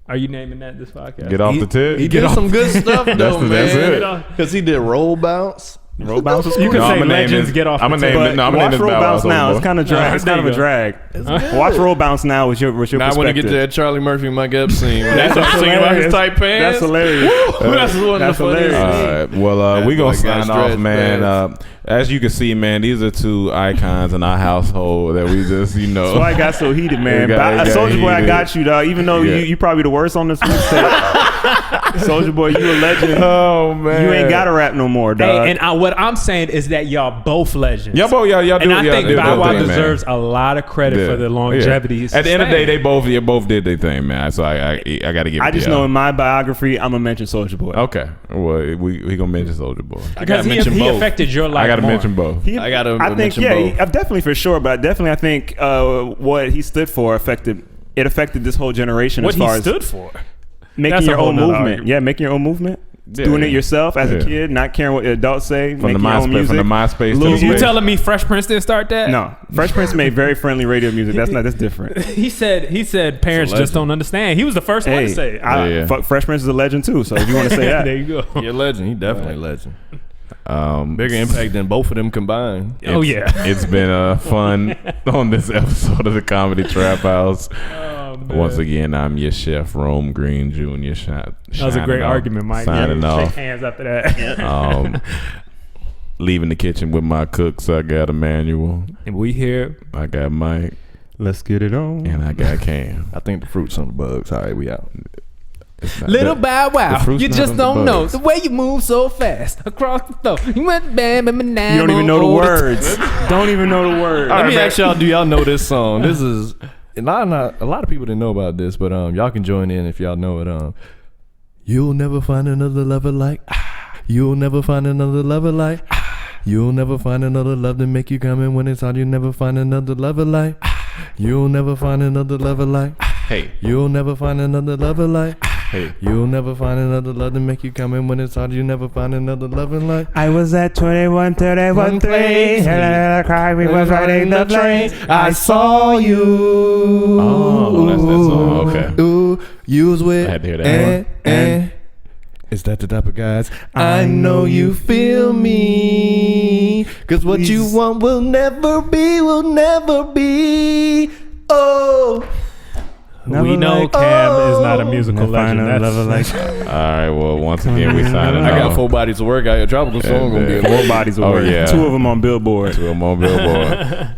Are you naming that this podcast? Get off the tit. He did some good stuff though, That's it. man. Because he did roll bounce. Roll bounce was You cool. can say I'ma name legends this- get off I'ma the name tip. it- no, I'm gonna watch name this roll Bow Wow bounce now. Soulja It's kind of drag. No, It's kind of there a you drag. Watch roll bounce now with your Now I perspective. want to get to that Charlie Murphy Mike Epps scene. When they start singing about his tight pants. That's hilarious. That's one That's of the funniest. hilarious. All right. Well, we gonna Like sign guys off, dress man. bands. As you can see, man, these are two icons in our household that we just, That's why I got so heated, man. It got Soulja Boy, I heated. got you, dog. Even though Yeah. you probably the worst on this mixtape. Soulja Boy, you a legend. Oh man, You ain't got to rap no more, dog. Hey, and what I'm saying is that y'all both legends. Y'all do. And I think do Bow your Wow thing, man. deserves a lot of credit for the longevity. Yeah. he's At the end of the day, sustained. they both did their thing, man. So I got to give. I it just to know y'all. in my biography, I'm gonna mention Soulja Boy. Okay, well we gonna mention Soulja Boy. because gotta mention he both. affected your life. I got to more. mention both. I gotta I think, mention yeah, both. definitely for sure, but definitely I think what he stood for affected this whole generation What as he far stood as for. making That's a your whole own nother movement. argument. Yeah, making your own movement. Yeah. Doing it yourself as a Yeah. kid, not caring what the adults say. From the making your own MySpace, music. from the MySpace to Lil the You Space. telling me Fresh Prince didn't start that? No, Fresh Prince made very friendly radio music. That's different. He said parents just don't understand. He was the first one to Hey, say it. Fresh Prince is a legend too. So if you want to say that, There you go. He a legend. He definitely a legend. Bigger impact than both of them combined. Oh yeah. It's been fun on this episode of the Comedy Trap House. Once again, I'm your chef, Rome Green Jr. That was a great argument, Mike. Signing Shake off. hands after that. Leaving the kitchen with my cooks. I got Emmanuel. And we here. I got Mike. let's get it on. And I got Cam. I think the fruits on the bugs. All right, we out. It's not Little that- Bow Wow, the fruit's you not just on the don't know bugs. the way you move so fast across the floor. You went bam, bam, bam, You don't even know the words. Don't even know the words. Let me ask y'all, do y'all know this song? This is a lot of people didn't know about this, but y'all can join in if y'all know it. You'll never find another lover like You'll never find another lover like. You'll never find another love to make you come in when it's hard. You'll never find another lover like. You'll never find another lover like. Hey, You'll never find another lover like. hey. You'll never find another love to make you come in when it's hard. You'll never find another loving like. I was at 2131 3. I cried, we was riding the train. I saw you. Oh, that's that song. Okay. Ooh, you was with. I had to hear that. And is that the type of guys? I know you feel me. Cause what you want will never be, will never be. Oh. We know like, Cam is not a musical legend. Like, All right. Well, once again, we signing I got off. 4 bodies of work. I got a tropical song gonna be in Yeah. there. 4 bodies of Oh, work. yeah. 2 of them on Billboard. To a more Billboard.